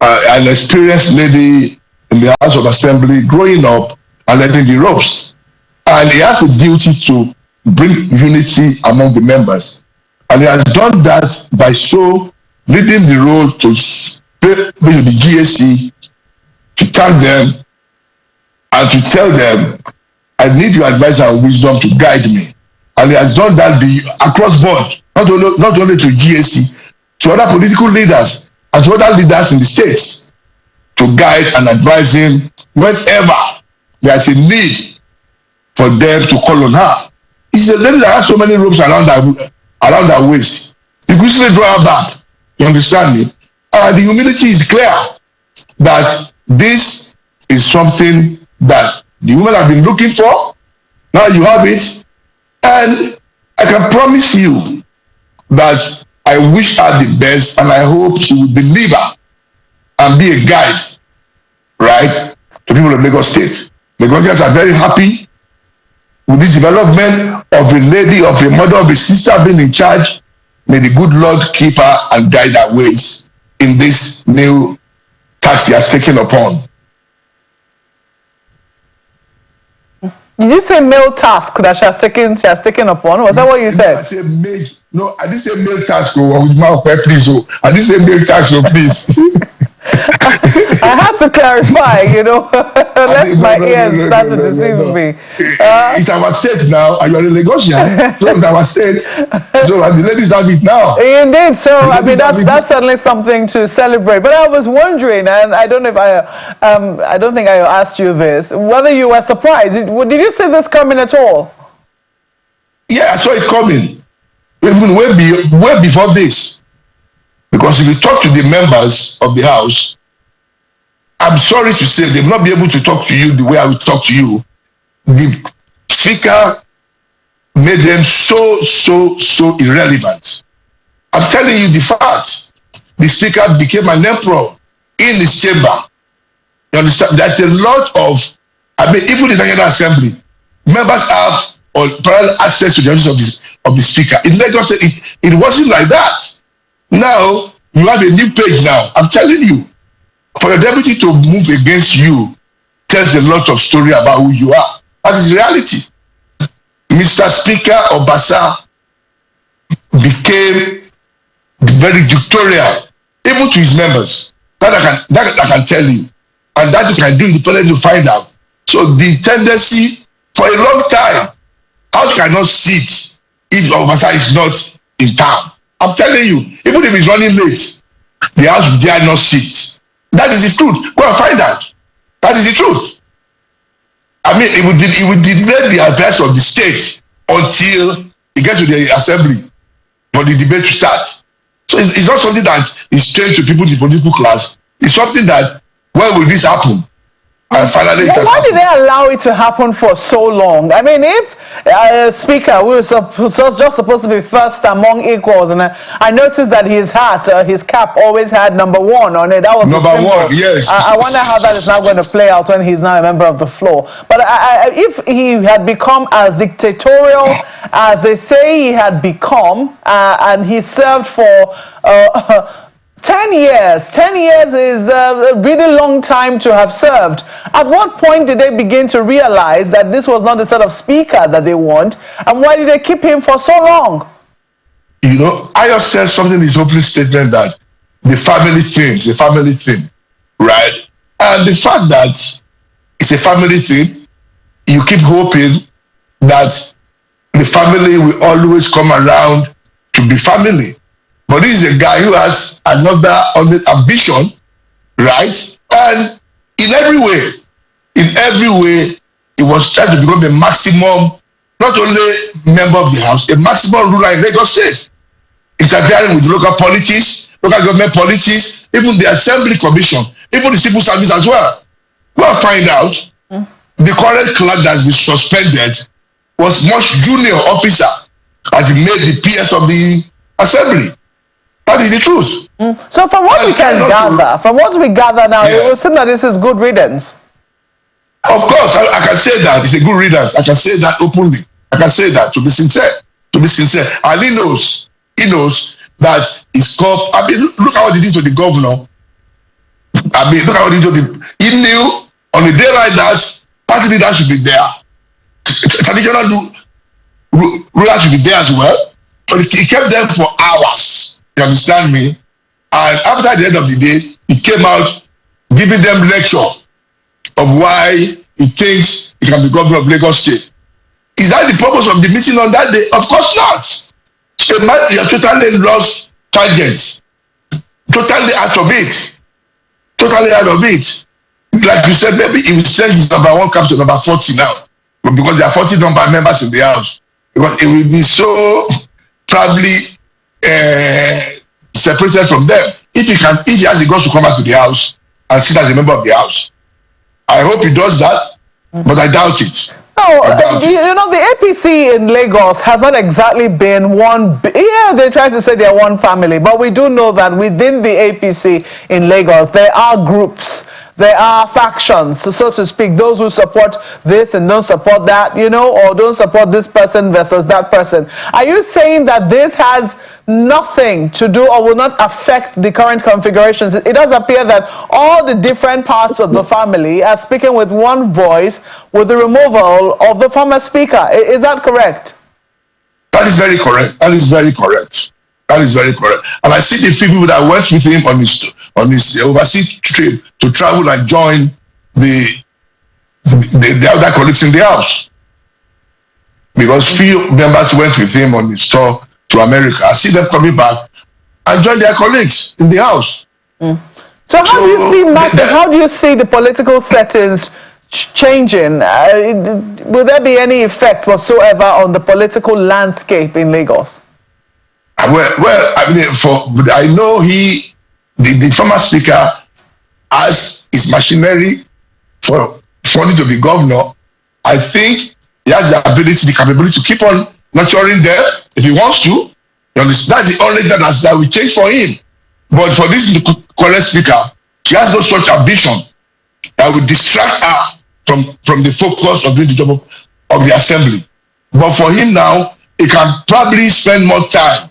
an experienced lady in the House of Assembly, growing up and learning the ropes. And he has a duty to bring unity among the members. And he has done that by leading the role to the GSC, to thank them and to tell them I need your advice and wisdom to guide me. And he has done that across board, not only to GST, to other political leaders, and to other leaders in the states, to guide and advise him whenever there's a need for them to call on her. It's a lady that has so many ropes around her waist. You could easily draw her back. You understand me? The humility is clear that this is something that the women have been looking for. Now you have it. And I can promise you that I wish her the best, and I hope she will deliver and be a guide, right, to people of Lagos State. The Lagosians are very happy with this development of a lady, of a mother, of a sister being in charge. May the good Lord keep her and guide her ways in this new task he has taken upon. Did you say male task that she has taken upon? Was that what you said? I said male. No, I didn't say male task. Please. I didn't say male task. Please. I had to clarify, lest my ears start to deceive me. It's our state now, and you're a Lagosian, so it's our state. So the ladies have it now. Indeed, so I mean that's certainly something to celebrate. But I was wondering, and I don't know if I don't think I asked you this, whether you were surprised. Did you see this coming at all? Yeah, I saw it coming, even way before this. Because if you talk to the members of the House, I'm sorry to say they will not be able to talk to you the way I will talk to you. The Speaker made them so irrelevant. I'm telling you the fact. The Speaker became an emperor in his chamber. You understand? There's a lot of, even in the National Assembly, members have parallel access to the office of the Speaker. In Lagos, it wasn't like that. Now, you have a new page now. I'm telling you, for your deputy to move against you tells a lot of story about who you are. That is reality. Mr. Speaker Obasa became very dictatorial, even to his members. That I can tell you. And that you can do independently to find out. So the tendency for a long time, House cannot sit if Obasa is not in town. I'm telling you, even if he's running late, the House dare not sit. That is the truth. Go and find out. That is the truth. I mean, it would delay the affairs of the state until it gets to the assembly for the debate to start. So it's not something that is strange to people in the political class. It's something that, when will this happen? And finally, why did they allow it to happen for so long? I mean, if Speaker, we were just supposed to be first among equals, and I noticed that his hat, his cap, always had #1 on it. That was number one. Yes. I wonder how that is now going to play out when he's now a member of the floor. But if he had become as dictatorial as they say he had become, and he served for 10 years. 10 years is a really long time to have served. At what point did they begin to realize that this was not the sort of speaker that they want? And why did they keep him for so long? Ayo said something in his opening statement that the family thing is a family thing, right? And the fact that it's a family thing, you keep hoping that the family will always come around to be family. But this is a guy who has another ambition, right? And in every way, he was trying to become a maximum, not only member of the House, a maximum ruler in Lagos State, interfering with local politics, local government politics, even the Assembly Commission, even the civil service as well. We'll find out the current clerk that's been suspended was much junior officer as he made the PS of the Assembly. That is the truth. So from what we gather now, it will seem that this is good riddance. Of course, I can say that it's a good riddance. I can say that openly. I can say that to be sincere. And he knows that it's called. I mean, look at what he did to the governor. I mean, look at what he did to the. He knew on a day like that, party leaders should be there. Traditional rulers should be there as well. But he kept them for hours. You understand me? And after the end of the day, he came out giving them lecture of why he thinks he can be governor of Lagos State. Is that the purpose of the meeting on that day? Of course not. A man, you are totally lost target, totally out of it, totally out of it. Like you said, maybe he will send his number 1 cap to number 40 now, but because there are 40 number members in the house, because it will be so probably separated from them. If he has the guts to come back to the house and sit as a member of the house, I hope he does that, but I doubt it. No, you know, the APC in Lagos has not exactly been one. Yeah, they try to say they're one family, but we do know that within the APC in Lagos, there are groups, there are factions, so to speak, those who support this and don't support that, you know, or don't support this person versus that person. Are you saying that this has nothing to do or will not affect the current configurations? It does appear that all the different parts of the family are speaking with one voice with the removal of the former speaker. Is that correct? That is very correct. That is very correct. That is very correct. And I see the people that worked with him on his overseas trip to travel and join the other colleagues in the house. Because few members went with him on his tour to America. I see them coming back and join their colleagues in the house. So how do you see matters? How do you see the political settings changing? Will there be any effect whatsoever on the political landscape in Lagos? Well, I mean, I know the former speaker has his machinery for wanting to be governor. I think he has the ability, the capability to keep on nurturing them if he wants to. That's the only thing that will change for him. But for this current speaker, she has no such ambition that will distract her from the focus of doing the job of the assembly. But for him now, he can probably spend more time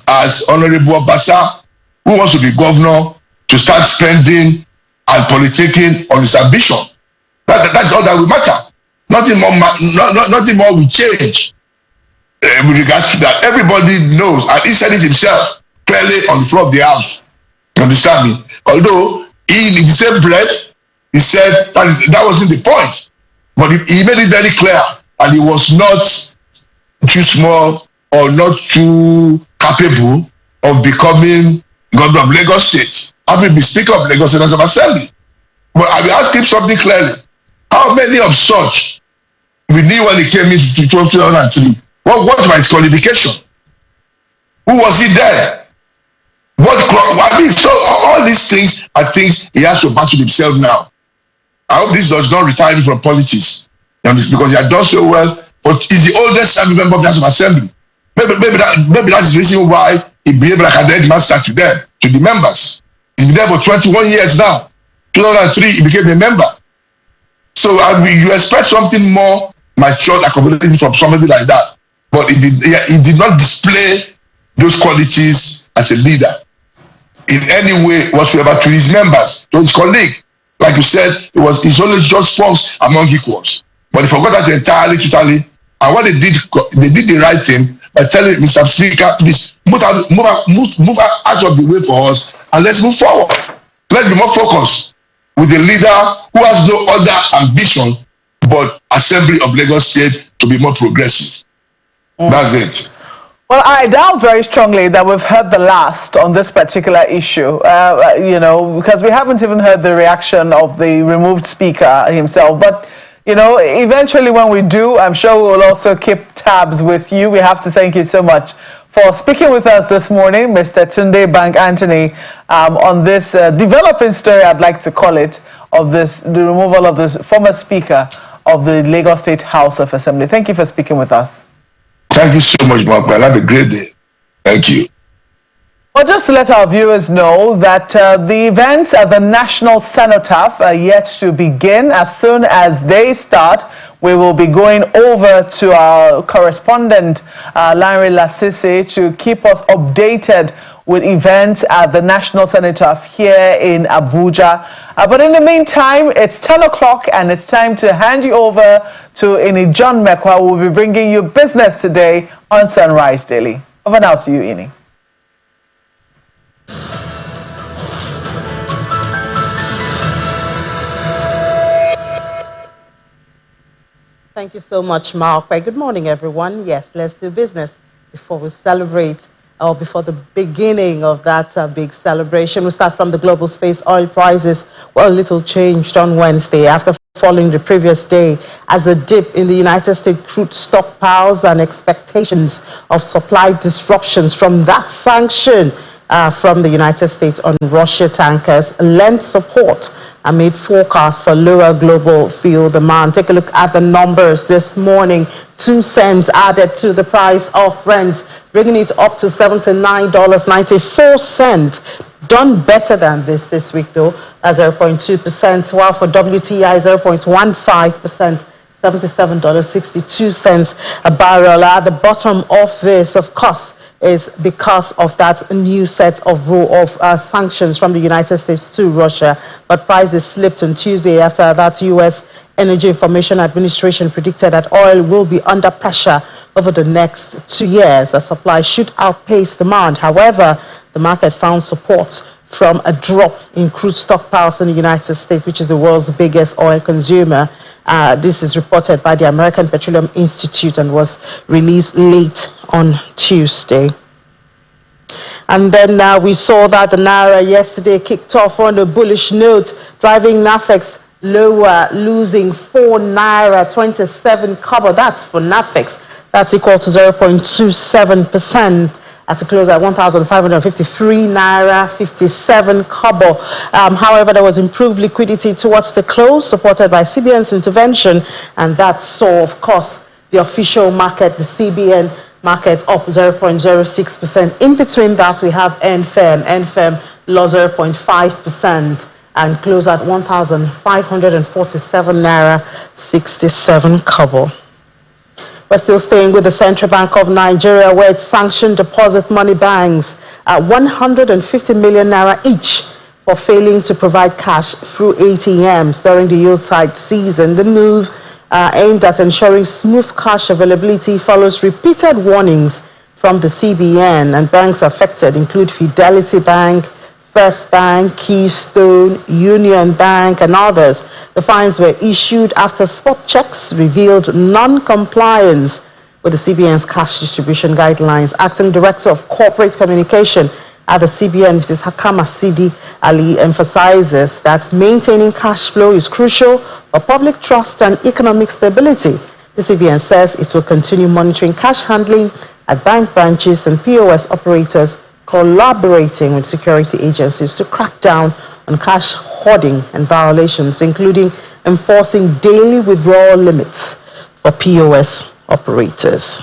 as Honorable Obasa, who wants to be governor, to start spending and politicking on his ambition. That's all that will matter. Nothing more will change with regards to that. Everybody knows, and he said it himself clearly on the floor of the house. You understand me? Although in the same breath, he said that wasn't the point. But he made it very clear, and he was not too small or not too capable of becoming governor of Lagos State, having been Speaker of Lagos State Assembly. But I will ask him something clearly. How many of such we knew when he came into 2003? What was his qualification? Who was he there? I mean, so all these things are things he has to battle himself now. I hope this does not retire him from politics, because he had done so well. But he's the oldest serving member of the House of Assembly. Maybe that's the reason why he behaved like a dead master to them, to the members. He's been there for 21 years now. 2003, he became a member. So you expect something more mature accommodating from somebody like that. But he did not display those qualities as a leader in any way whatsoever to his members, to his colleague. Like you said, it's always just folks among equals. But he forgot that entirely, totally. And what they did the right thing by telling Mr. Speaker, please move out of the way for us, and let's move forward. Let's be more focused with a leader who has no other ambition but Assembly of Lagos State to be more progressive. That's it. Well, I doubt very strongly that we've heard the last on this particular issue, you know, because we haven't even heard the reaction of the removed speaker himself. But, you know, eventually when we do, I'm sure we will also keep tabs with you. We have to thank you so much for speaking with us this morning, Mr. Tunde Bank Anthony, on this developing story, I'd like to call it, of the removal of this former speaker of the Lagos State House of Assembly. Thank you for speaking with us. Thank you so much, Mark. Have a great day. Thank you. Well, just to let our viewers know that the events at the National Cenotaph are yet to begin. As soon as they start, we will be going over to our correspondent, Larry Lasisi, to keep us updated with events at the National Cenotaph here in Abuja. But in the meantime, it's 10 o'clock and it's time to hand you over to Ini John Mekwa, who will be bringing you business today on Sunrise Daily. Over now to you, Ini. Thank you so much, Mark. Well, good morning, everyone. Yes, let's do business before we celebrate, or before the beginning of that big celebration. We start from the global space. Oil prices were a little changed on Wednesday after falling the previous day as a dip in the United States crude stockpiles and expectations of supply disruptions from that sanction from the United States on Russia tankers lent support amid forecasts for lower global fuel demand. Take a look at the numbers this morning. 2 cents added to the price of Brent, bringing it up to $79.94. Done better than this week, though, at 0.2%, while for WTI, 0.15%. $77.62 a barrel. At the bottom of this, of course, is because of that new set of sanctions from the United States to Russia. But prices slipped on Tuesday after that U.S. Energy Information Administration predicted that oil will be under pressure over the next 2 years. The supply should outpace demand. However, the market found support from a drop in crude stockpiles in the United States, which is the world's biggest oil consumer. This is reported by the American Petroleum Institute and was released late on Tuesday. And then we saw that the Naira yesterday kicked off on a bullish note, driving NAFEX lower, losing 4 Naira 27 kobo. That's for NAFEX. That's equal to 0.27%. At a close at 1,553 Naira 57 kobo. However, there was improved liquidity towards the close, supported by CBN's intervention, and that saw, of course, the official market, the CBN market, up 0.06%. In between that, we have NFEM. NFEM lost 0.5% and closed at 1,547 Naira 67 kobo. We're still staying with the Central Bank of Nigeria, where it sanctioned deposit money banks at 150 million Naira each for failing to provide cash through ATMs during the yield-side season. The move aimed at ensuring smooth cash availability follows repeated warnings from the CBN, and banks affected include Fidelity Bank, First Bank, Keystone, Union Bank, and others. The fines were issued after spot checks revealed non-compliance with the CBN's cash distribution guidelines. Acting Director of Corporate Communication at the CBN, Mrs. Hakama Sidi Ali, emphasizes that maintaining cash flow is crucial for public trust and economic stability. The CBN says it will continue monitoring cash handling at bank branches and POS operators, collaborating with security agencies to crack down on cash hoarding and violations, including enforcing daily withdrawal limits for POS operators.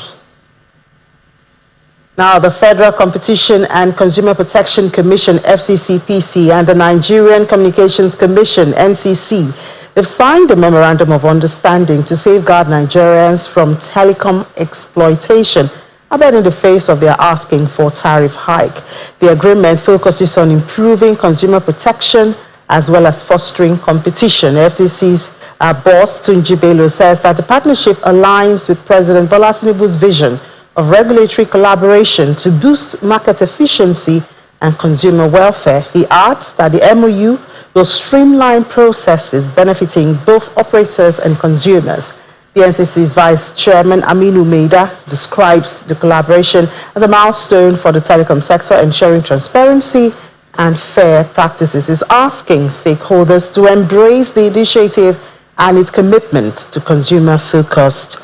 Now, the Federal Competition and Consumer Protection Commission, FCCPC, and the Nigerian Communications Commission, NCC, they've signed a memorandum of understanding to safeguard Nigerians from telecom exploitation, albeit in the face of their asking for tariff hike. The agreement focuses on improving consumer protection as well as fostering competition. FCC's boss, Tunji Bello, says that the partnership aligns with President Bola Tinubu's vision of regulatory collaboration to boost market efficiency and consumer welfare. He adds that the MOU will streamline processes benefiting both operators and consumers. The NCC's Vice Chairman, Aminu Maida, describes the collaboration as a milestone for the telecom sector, ensuring transparency and fair practices. Is asking stakeholders to embrace the initiative and its commitment to consumer-focused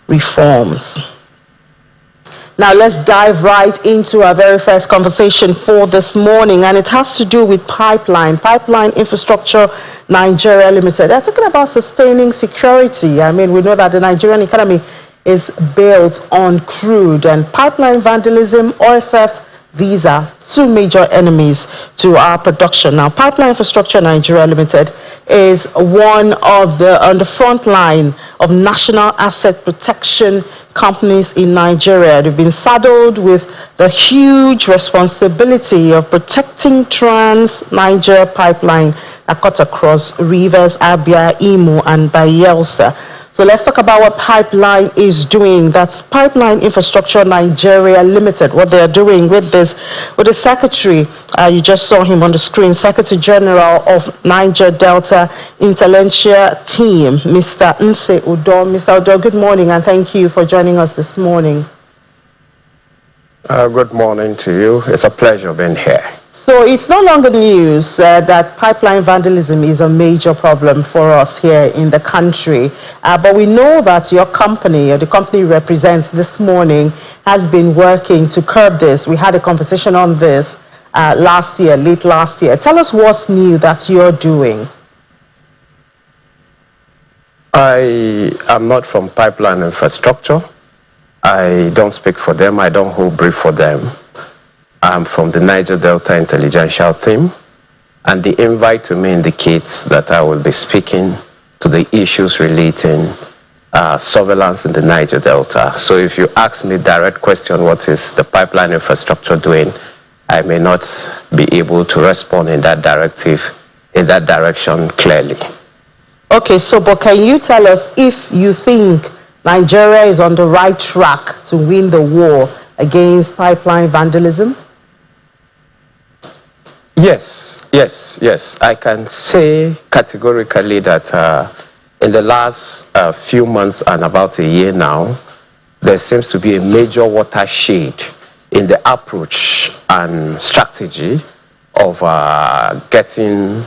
reforms. Now let's dive right into our very first conversation for this morning, and it has to do with Pipeline Infrastructure Nigeria Limited. They're talking about sustaining security. I mean, we know that the Nigerian economy is built on crude, and pipeline vandalism, oil theft, these are two major enemies to our production. Now, Pipeline Infrastructure Nigeria Limited is one of on the front line of national asset protection companies in Nigeria. They've been saddled with the huge responsibility of protecting Trans-Niger pipeline that cuts across rivers Abia, Imo, and Bayelsa. So let's talk about what Pipeline is doing. That's Pipeline Infrastructure Nigeria Limited, what they're doing with this, with the secretary, you just saw him on the screen, Secretary General of Niger Delta Intelligence Team, Mr. Nse Udo. Mr. Udo, good morning and thank you for joining us this morning. Good morning to you. It's a pleasure being here. So it's no longer news that pipeline vandalism is a major problem for us here in the country. But we know that your company, or the company you represent this morning, has been working to curb this. We had a conversation on this late last year. Tell us what's new that you're doing. I am not from Pipeline Infrastructure. I don't speak for them. I don't hold brief for them. I'm from the Niger Delta Intelligential Team, and the invite to me indicates that I will be speaking to the issues relating surveillance in the Niger Delta. So if you ask me direct question, what is the pipeline infrastructure doing, I may not be able to respond in that direction clearly. Okay, so but can you tell us if you think Nigeria is on the right track to win the war against pipeline vandalism? Yes. I can say categorically that in the last few months and about a year now, there seems to be a major watershed in the approach and strategy of getting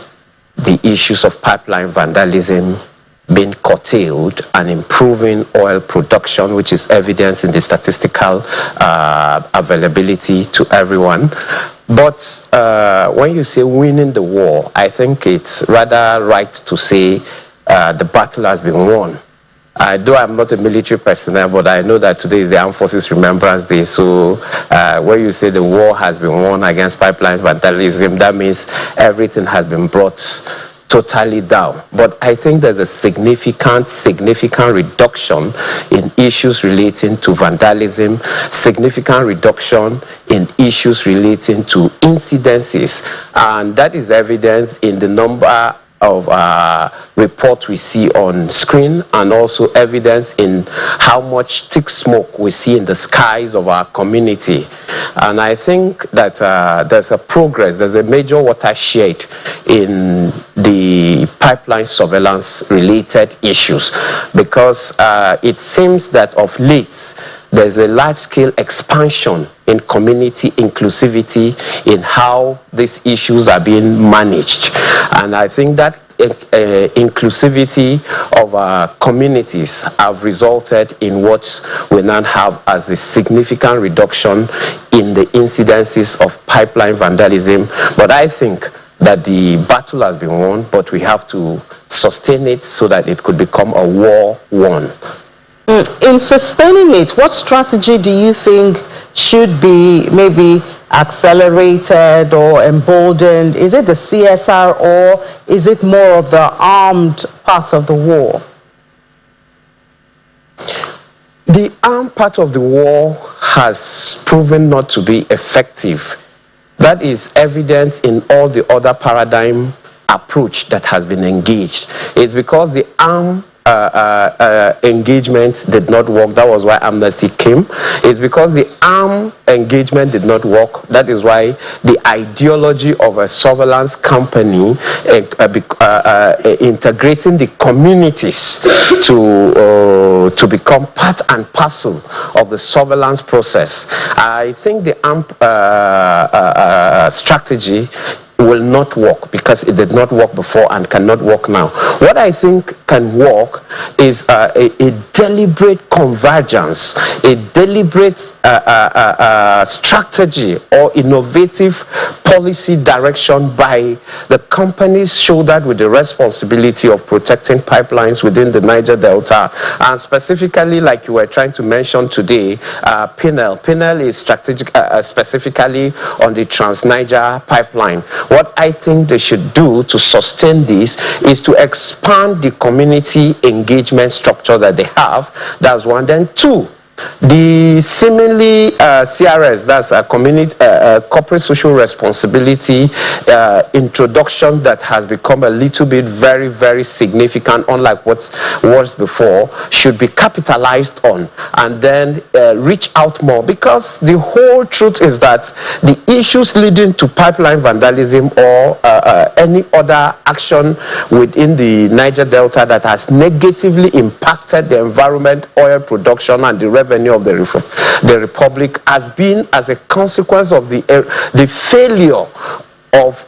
the issues of pipeline vandalism being curtailed and improving oil production, which is evidence in the statistical availability to everyone. But when you say winning the war, I think it's rather right to say the battle has been won. Though I'm not a military personnel, but I know that today is the Armed Forces Remembrance Day. So when you say the war has been won against pipeline vandalism, that means everything has been brought totally down. But I think there's a significant reduction in issues relating to vandalism, significant reduction in issues relating to incidences, and that is evidence in the number of reports we see on screen, and also evidence in how much thick smoke we see in the skies of our community. And I think that there's a major watershed in the pipeline surveillance related issues, because it seems that of late there's a large-scale expansion in community inclusivity in how these issues are being managed. And I think that inclusivity of our communities have resulted in what we now have as a significant reduction in the incidences of pipeline vandalism. But I think that the battle has been won, but we have to sustain it so that it could become a war won. In sustaining it, what strategy do you think should be maybe accelerated or emboldened? Is it the CSR or is it more of the armed part of the war? The armed part of the war has proven not to be effective. That is evidence in all the other paradigm approach that has been engaged. It's because the armed engagement did not work. That was why amnesty came. It's because the armed engagement did not work. That is why the ideology of a surveillance company integrating the communities to become part and parcel of the surveillance process. I think the armed strategy will not work because it did not work before and cannot work now. What I think can work is a deliberate convergence, a deliberate strategy or innovative policy direction by the companies shouldered with the responsibility of protecting pipelines within the Niger Delta, and specifically, like you were trying to mention today, PNL. PNL is strategic, specifically on the Trans-Niger pipeline. What I think they should do to sustain this is to expand the community engagement structure that they have. That's one. Then two, The seemingly CRS, that's a community corporate social responsibility introduction that has become a little bit very, very significant, unlike what was before, should be capitalized on and then reach out more, because the whole truth is that the issues leading to pipeline vandalism or any other action within the Niger Delta that has negatively impacted the environment, oil production, and the revenue of the Republic has been as a consequence of the failure of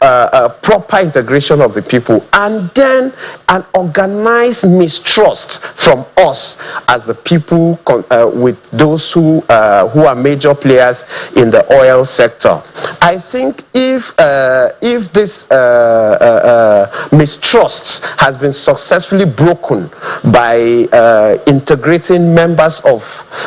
proper integration of the people, and then an organized mistrust from us as the people with those who are major players in the oil sector. I think if this mistrust has been successfully broken by integrating members of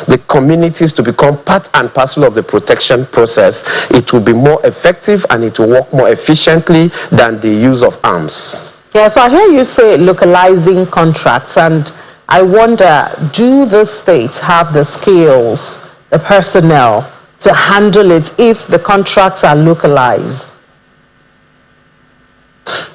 the communities to become part and parcel of the protection process, it will be more effective and it will work more efficiently than the use of arms. Yeah, so I hear you say localizing contracts, and I wonder, do the states have the skills, the personnel to handle it if the contracts are localized?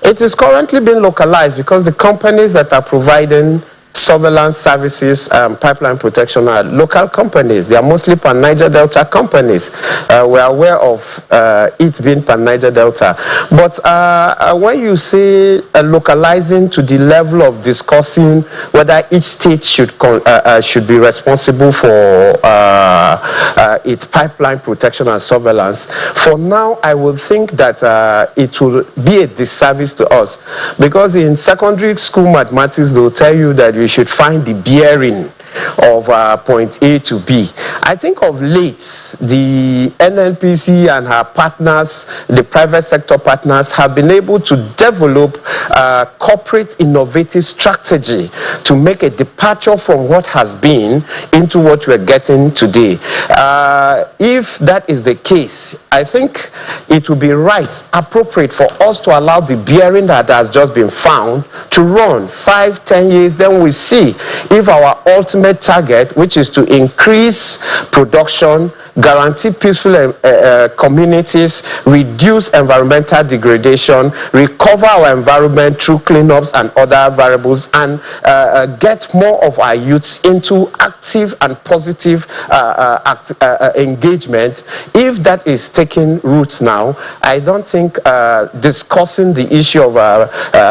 It is currently being localized because the companies that are providing surveillance services and pipeline protection are local companies. They are mostly pan-Niger Delta companies. We are aware of it being pan-Niger Delta. But when you say localizing to the level of discussing whether each state should be responsible for its pipeline protection and surveillance, for now I would think that it will be a disservice to us, because in secondary school mathematics they will tell you that we should find the bearing of point A to B. I think of late, the NNPC and her partners, the private sector partners, have been able to develop corporate innovative strategy to make a departure from what has been into what we're getting today. If that is the case, I think it would be right, appropriate for us to allow the bearing that has just been found to run 5-10 years. Then we see if our ultimate target, which is to increase production, guarantee peaceful communities, reduce environmental degradation, recover our environment through cleanups and other variables, and get more of our youths into active and positive engagement. If that is taking roots now, I don't think discussing the issue of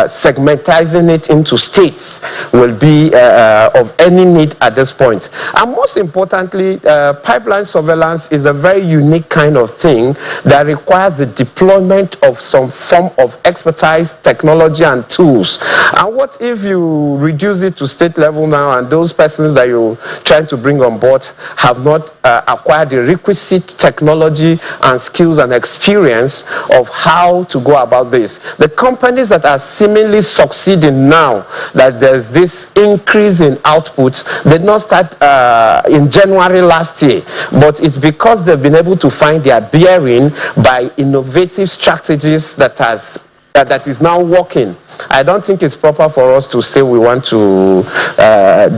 segmentizing it into states will be of any need at this point. And most importantly, pipeline surveillance is a very unique kind of thing that requires the deployment of some form of expertise, technology, and tools. And what if you reduce it to state level now, and those persons that you're trying to bring on board have not acquired the requisite technology and skills and experience of how to go about this? The companies that are seemingly succeeding now, that there's this increase in outputs, did not start in January last year, but it's because they've been able to find their bearing by innovative strategies that is now working. I don't think it's proper for us to say we want to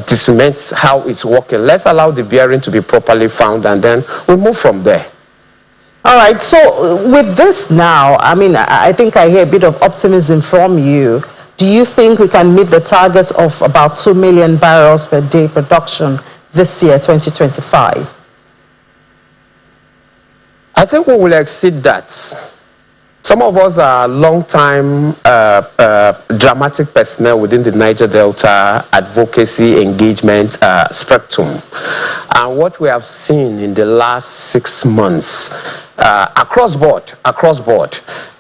dismiss how it's working. Let's allow the bearing to be properly found, and then we move from there. All right, so with this now, I mean, I think I hear a bit of optimism from you. Do you think we can meet the target of about 2 million barrels per day production this year, 2025? I think we will exceed that. Some of us are long-time dramatic personnel within the Niger Delta advocacy engagement spectrum. And what we have seen in the last 6 months, across board,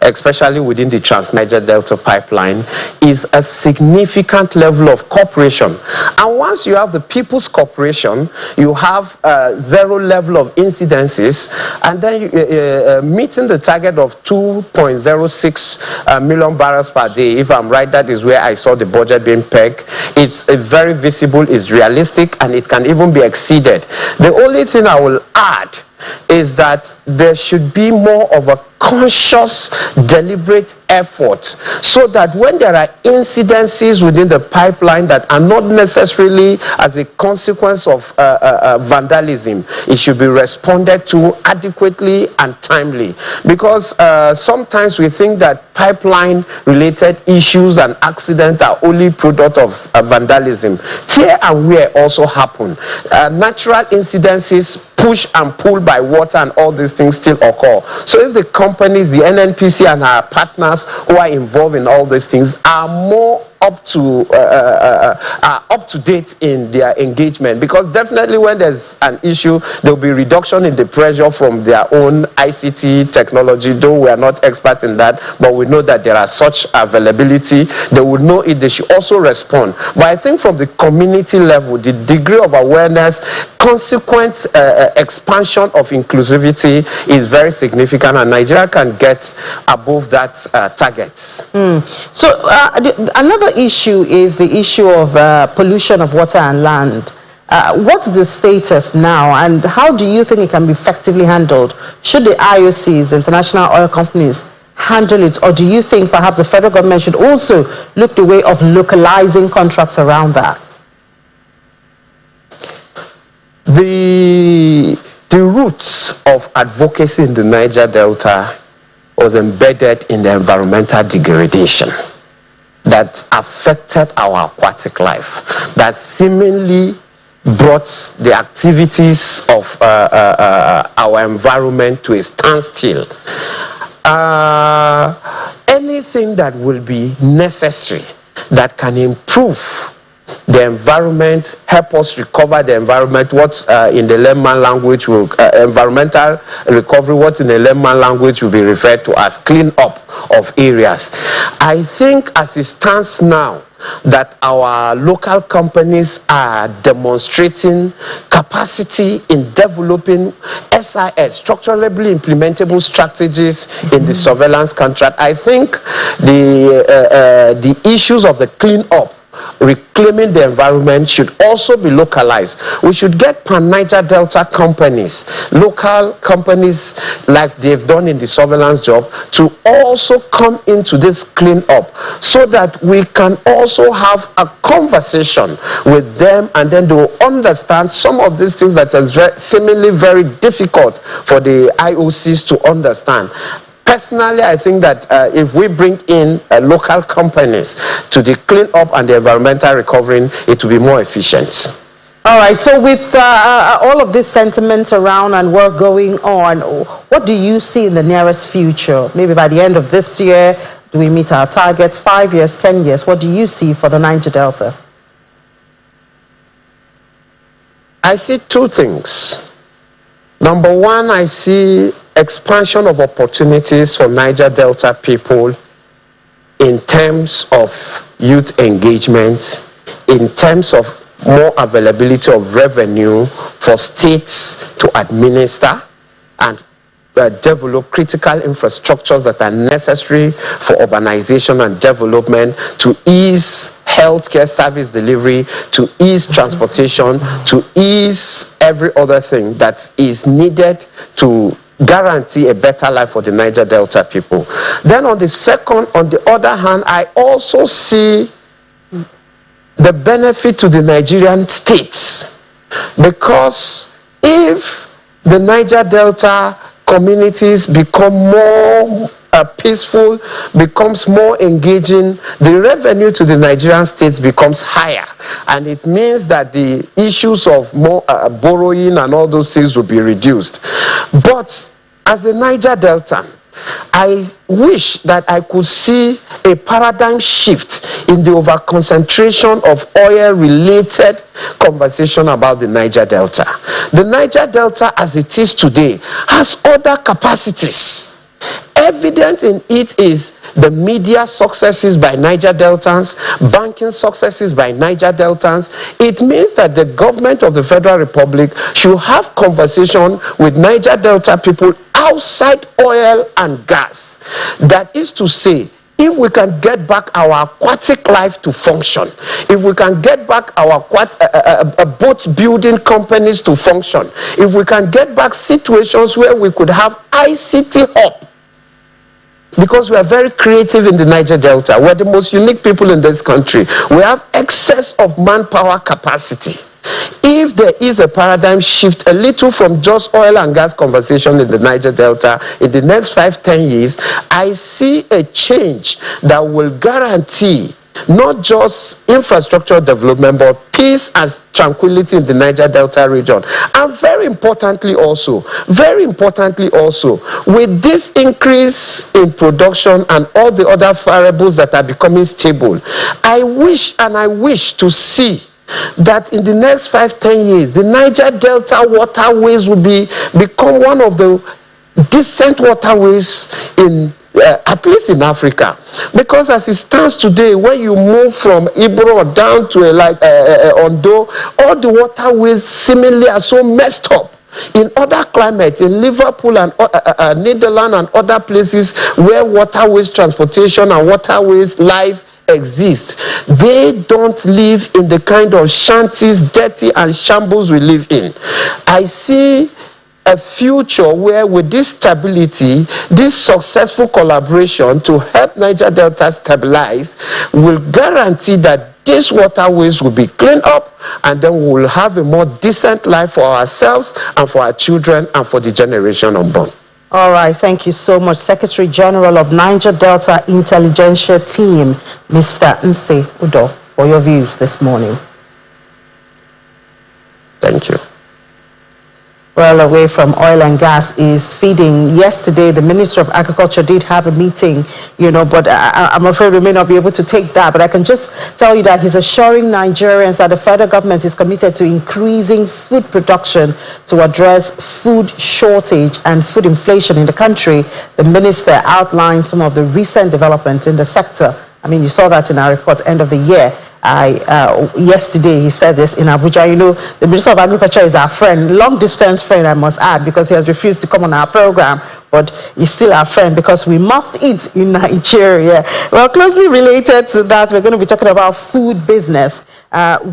especially within the Trans-Niger Delta pipeline, is a significant level of cooperation. And once you have the people's cooperation, you have zero level of incidences, and then meeting the target of 2.06 million barrels per day, if I'm right, that is where I saw the budget being pegged. It's very visible, it's realistic, and it can even be exceeded. The only thing I will add is that there should be more of a conscious, deliberate effort so that when there are incidences within the pipeline that are not necessarily as a consequence of vandalism, it should be responded to adequately and timely. Because sometimes we think that pipeline related issues and accidents are only product of vandalism. Tear and wear also happen. Natural incidences, push and pull by water and all these things still occur. So if the companies, the NNPC and our partners who are involved in all these things are more up to date in their engagement, because definitely when there's an issue there will be reduction in the pressure from their own ICT technology, though we are not experts in that, but we know that there are such availability. They will know it, they should also respond. But I think from the community level, the degree of awareness, consequent expansion of inclusivity is very significant, and Nigeria can get above that targets. So another issue is the issue of pollution of water and land. What's the status now, and how do you think it can be effectively handled? Should the IOCs, international oil companies, handle it, or do you think perhaps the federal government should also look the way of localizing contracts around that? The roots of advocacy in the Niger Delta was embedded in the environmental degradation that affected our aquatic life, that seemingly brought the activities of our environment to a standstill. Anything that will be necessary that can improve the environment, help us recover the environment, what in the layman language will environmental recovery, what in the layman language will be referred to as clean up of areas. I think as it stands now, that our local companies are demonstrating capacity in developing SIS, structurally implementable strategies in the surveillance contract. I think the issues of the clean up, reclaiming the environment, should also be localized. We should get pan-Niger Delta companies, local companies like they've done in the surveillance job, to also come into this clean up so that we can also have a conversation with them, and then they will understand some of these things that is seemingly very difficult for the IOCs to understand. Personally, I think that if we bring in local companies to the clean up and the environmental recovery, it will be more efficient. All right, so with all of this sentiment around and work going on, what do you see in the nearest future? Maybe by the end of this year, do we meet our targets? 5 years, 10 years? What do you see for the Niger Delta? I see two things. Number one, I see expansion of opportunities for Niger Delta people in terms of youth engagement, in terms of more availability of revenue for states to administer and develop critical infrastructures that are necessary for urbanization and development, to ease healthcare service delivery, to ease transportation, to ease every other thing that is needed to guarantee a better life for the Niger Delta people. Then on the other hand, I also see the benefit to the Nigerian states, because if the Niger Delta communities become more peaceful, becomes more engaging, the revenue to the Nigerian states becomes higher, and it means that the issues of more borrowing and all those things will be reduced. But as the Niger Delta, I wish that I could see a paradigm shift in the over-concentration of oil-related conversation about the Niger Delta. The Niger Delta, as it is today, has other capacities. Evidence in it is the media successes by Niger Deltans, banking successes by Niger Deltans. It means that the government of the Federal Republic should have conversation with Niger Delta people outside oil and gas. That is to say, if we can get back our aquatic life to function, if we can get back our boat building companies to function, if we can get back situations where we could have ICT hub because we are very creative in the Niger Delta. We're the most unique people in this country. We have excess of manpower capacity. If there is a paradigm shift a little from just oil and gas conversation in the Niger Delta in the next 5-10 years, I see a change that will guarantee not just infrastructure development, but peace and tranquility in the Niger Delta region. And very importantly also, with this increase in production and all the other variables that are becoming stable, I wish to see that in the next 5-10 years, the Niger Delta waterways will become one of the decent waterways in at least in Africa, because as it stands today, when you move from Ibro down to Ondo, all the waterways seemingly are so messed up. In other climates, in Liverpool and Netherlands and other places where waterways transportation and waterways life exist, they don't live in the kind of shanties, dirty and shambles we live in. I see a future where with this stability, this successful collaboration to help Niger Delta stabilize will guarantee that these waterways will be cleaned up, and then we will have a more decent life for ourselves and for our children and for the generation unborn. All right, thank you so much, Secretary General of Niger Delta Intelligentsia Team, Mr. Nse Udo, for your views this morning. Thank you. Well, away from oil and gas is feeding. Yesterday, the Minister of Agriculture did have a meeting, but I'm afraid we may not be able to take that. But I can just tell you that he's assuring Nigerians that the federal government is committed to increasing food production to address food shortage and food inflation in the country. The minister outlined some of the recent developments in the sector. I mean, you saw that in our report end of the year. Yesterday he said this in Abuja. The Minister of Agriculture is our friend, long distance friend, I must add, because he has refused to come on our program, but he's still our friend because we must eat in Nigeria. Well, closely related to that, we're going to be talking about food business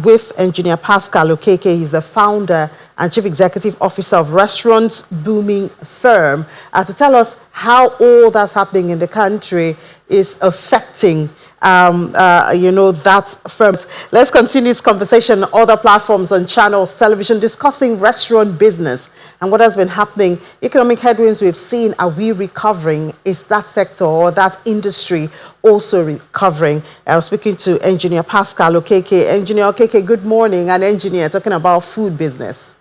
with Engineer Pascal Okeke. He's the founder and Chief Executive Officer of Restaurants Booming Firm, to tell us how all that's happening in the country is affecting that firm. Let's continue this conversation on other platforms and channels, television, discussing restaurant business and what has been happening. Economic headwinds we've seen, are we recovering? Is that sector or that industry also recovering? I was speaking to Engineer Pascal Okeke. Engineer Okeke, good morning. And engineer, talking about food business.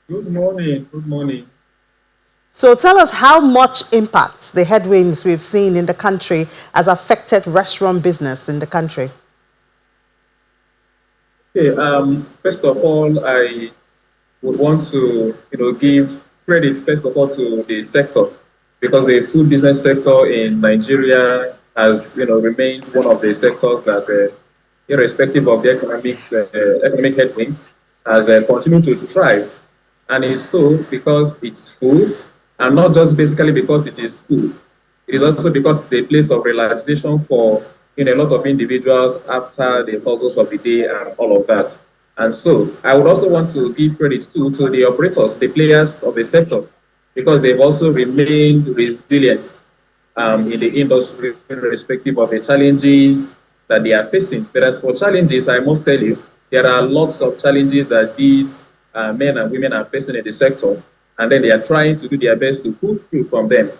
Good morning. Good morning. So tell us how much impact the headwinds we've seen in the country has affected restaurant business in the country. Okay, first of all, I would want to give credit first of all to the sector, because the food business sector in Nigeria has remained one of the sectors that irrespective of the economic headwinds has continued to thrive. And it's so because it's food, and not just basically because it is food. It is also because it's a place of relaxation for a lot of individuals after the hustles of the day and all of that. And so I would also want to give credit to the operators, the players of the sector, because they've also remained resilient in the industry, irrespective of the challenges that they are facing. But as for challenges, I must tell you, there are lots of challenges that these men and women are facing in the sector, and then they are trying to do their best to pull through from them.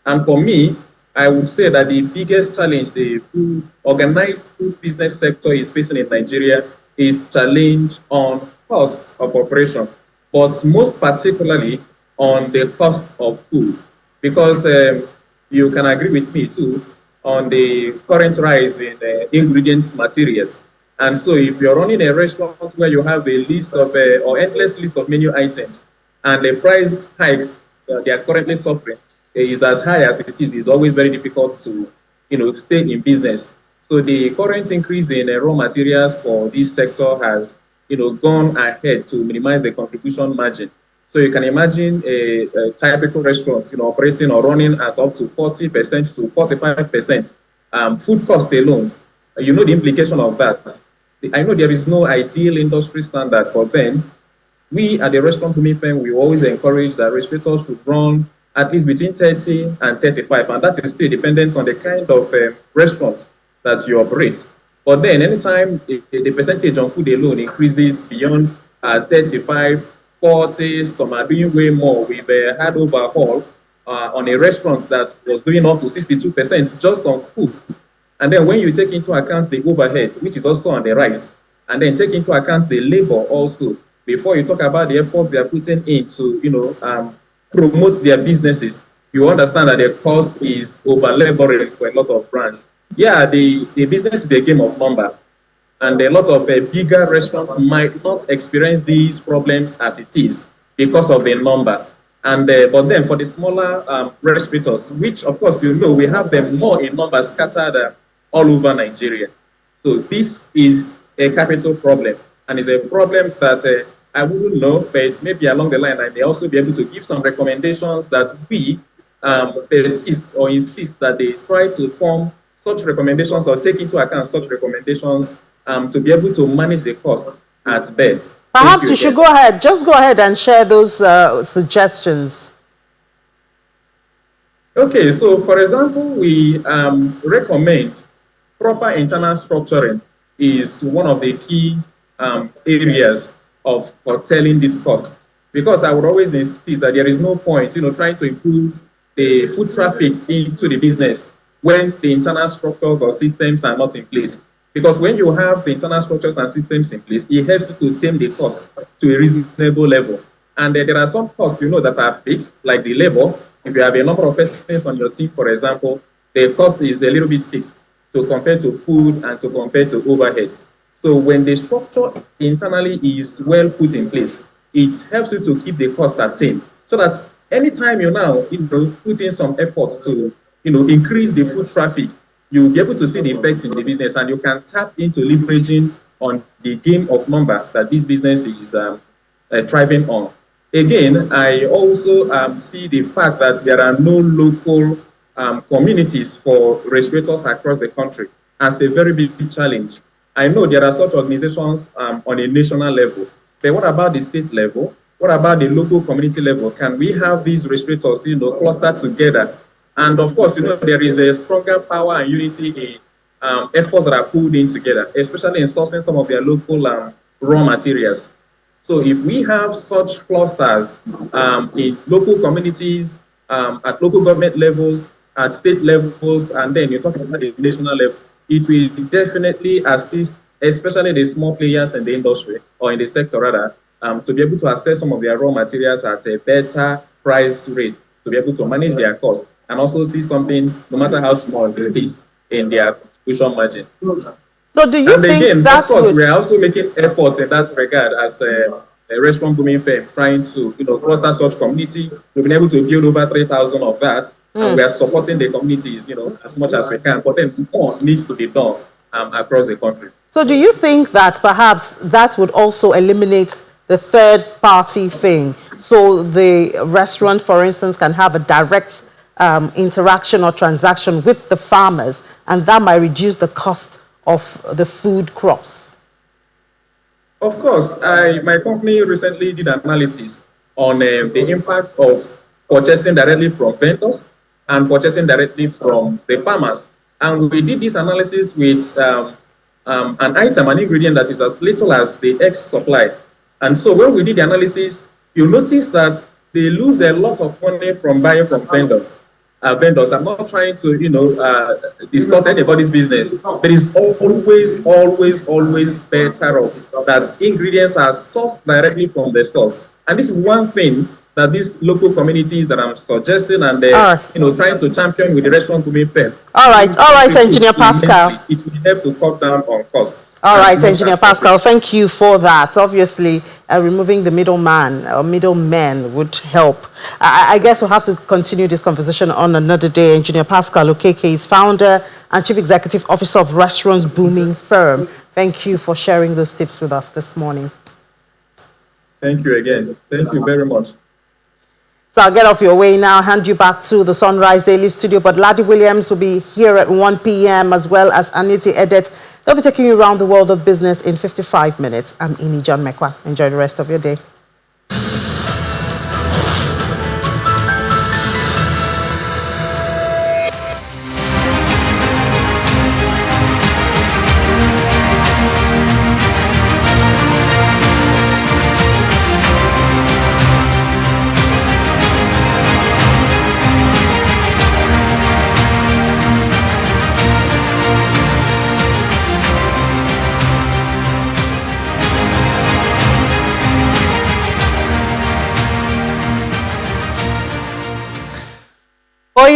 And for me, I would say that the biggest challenge the organized food business sector is facing in Nigeria is challenge on costs of operation, but most particularly on the cost of food. Because you can agree with me too on the current rise in ingredients materials. And so if you're running a restaurant where you have a list of or endless list of menu items, and the price hike they are currently suffering is as high as it is, it's always very difficult to stay in business. So the current increase in raw materials for this sector has gone ahead to minimize the contribution margin. So you can imagine a typical restaurant operating or running at up to 40% to 45% food cost alone. You know the implication of that. I know there is no ideal industry standard, but then we at the Restaurant Booming Firm, we always encourage that restaurateurs should run at least between 30 and 35, and that is still dependent on the kind of restaurant that you operate. But then anytime the percentage on food alone increases beyond 35, 40, some are doing way more. We've had overhaul on a restaurant that was doing up to 62% just on food. And then when you take into account the overhead, which is also on the rise, and then take into account the labor also, before you talk about the efforts they are putting in to, promote their businesses, you understand that the cost is over-laboring for a lot of brands. Yeah, the business is a game of number, and a lot of bigger restaurants might not experience these problems as it is because of the number. And but then for the smaller restaurateurs, which of course we have them more in numbers scattered all over Nigeria. So this is a capital problem, and it's a problem that I wouldn't know, but maybe along the line I may also be able to give some recommendations that we persist or insist that they try to form such recommendations or take into account such recommendations to be able to manage the cost at bed. Perhaps you should go ahead, just go ahead and share those suggestions. Okay, so for example, we recommend proper internal structuring is one of the key areas of curtailing this cost. Because I would always insist that there is no point, trying to improve the foot traffic into the business when the internal structures or systems are not in place. Because when you have the internal structures and systems in place, it helps you to tame the cost to a reasonable level. And there are some costs, that are fixed, like the labor. If you have a number of persons on your team, for example, the cost is a little bit fixed to compare to food and to compare to overheads. So when the structure internally is well put in place, it helps you to keep the cost at 10, so that anytime you now put in some efforts to increase the foot traffic, you'll be able to see the effects in the business, and you can tap into leveraging on the game of number that this business is thriving on. Again, I also see the fact that there are no local communities for respirators across the country as a very big challenge. I know there are such organizations on a national level, but what about the state level? What about the local community level? Can we have these respirators, clustered together? And of course, there is a stronger power and unity in efforts that are pulled in together, especially in sourcing some of their local raw materials. So if we have such clusters in local communities, at local government levels, at state levels, and then you talk about the national level, it will definitely assist, especially the small players in the industry or in the sector rather, to be able to access some of their raw materials at a better price rate, to be able to manage their costs and also see something, no matter how small it is, in their contribution margin. So do you think again, that of course, we are also making efforts in that regard as a restaurant booming firm, trying to cluster such community. We've been able to build over 3,000 of that, and we are supporting the communities, as much as we can. But then more needs to be done across the country. So do you think that perhaps that would also eliminate the third-party thing? So the restaurant, for instance, can have a direct interaction or transaction with the farmers, and that might reduce the cost of the food crops? Of course, my company recently did an analysis on the impact of purchasing directly from vendors and purchasing directly from the farmers. And we did this analysis with an item, an ingredient that is as little as the egg supply. And so when we did the analysis, you notice that they lose a lot of money from buying from vendors. I'm not trying to, distort anybody's business, but it's always better off that ingredients are sourced directly from the source. And this is one thing that these local communities that I'm suggesting and trying to champion with the restaurant booming firm. All right, Engineer Pascal. It will help to cut down on cost. All right, Engineer Pascal, thank you for that. Obviously, removing the middleman or middlemen would help. I guess we'll have to continue this conversation on another day. Engineer Pascal Okeke is founder and Chief Executive Officer of Restaurants Booming Firm. Thank you for sharing those tips with us this morning. Thank you again. Thank you very much. So I'll get off your way now, hand you back to the Sunrise Daily Studio. But Ladi Williams will be here at 1 p.m. as well as Aniti Edet. They'll be taking you around the world of business in 55 minutes. I'm Ini John Mekwa. Enjoy the rest of your day.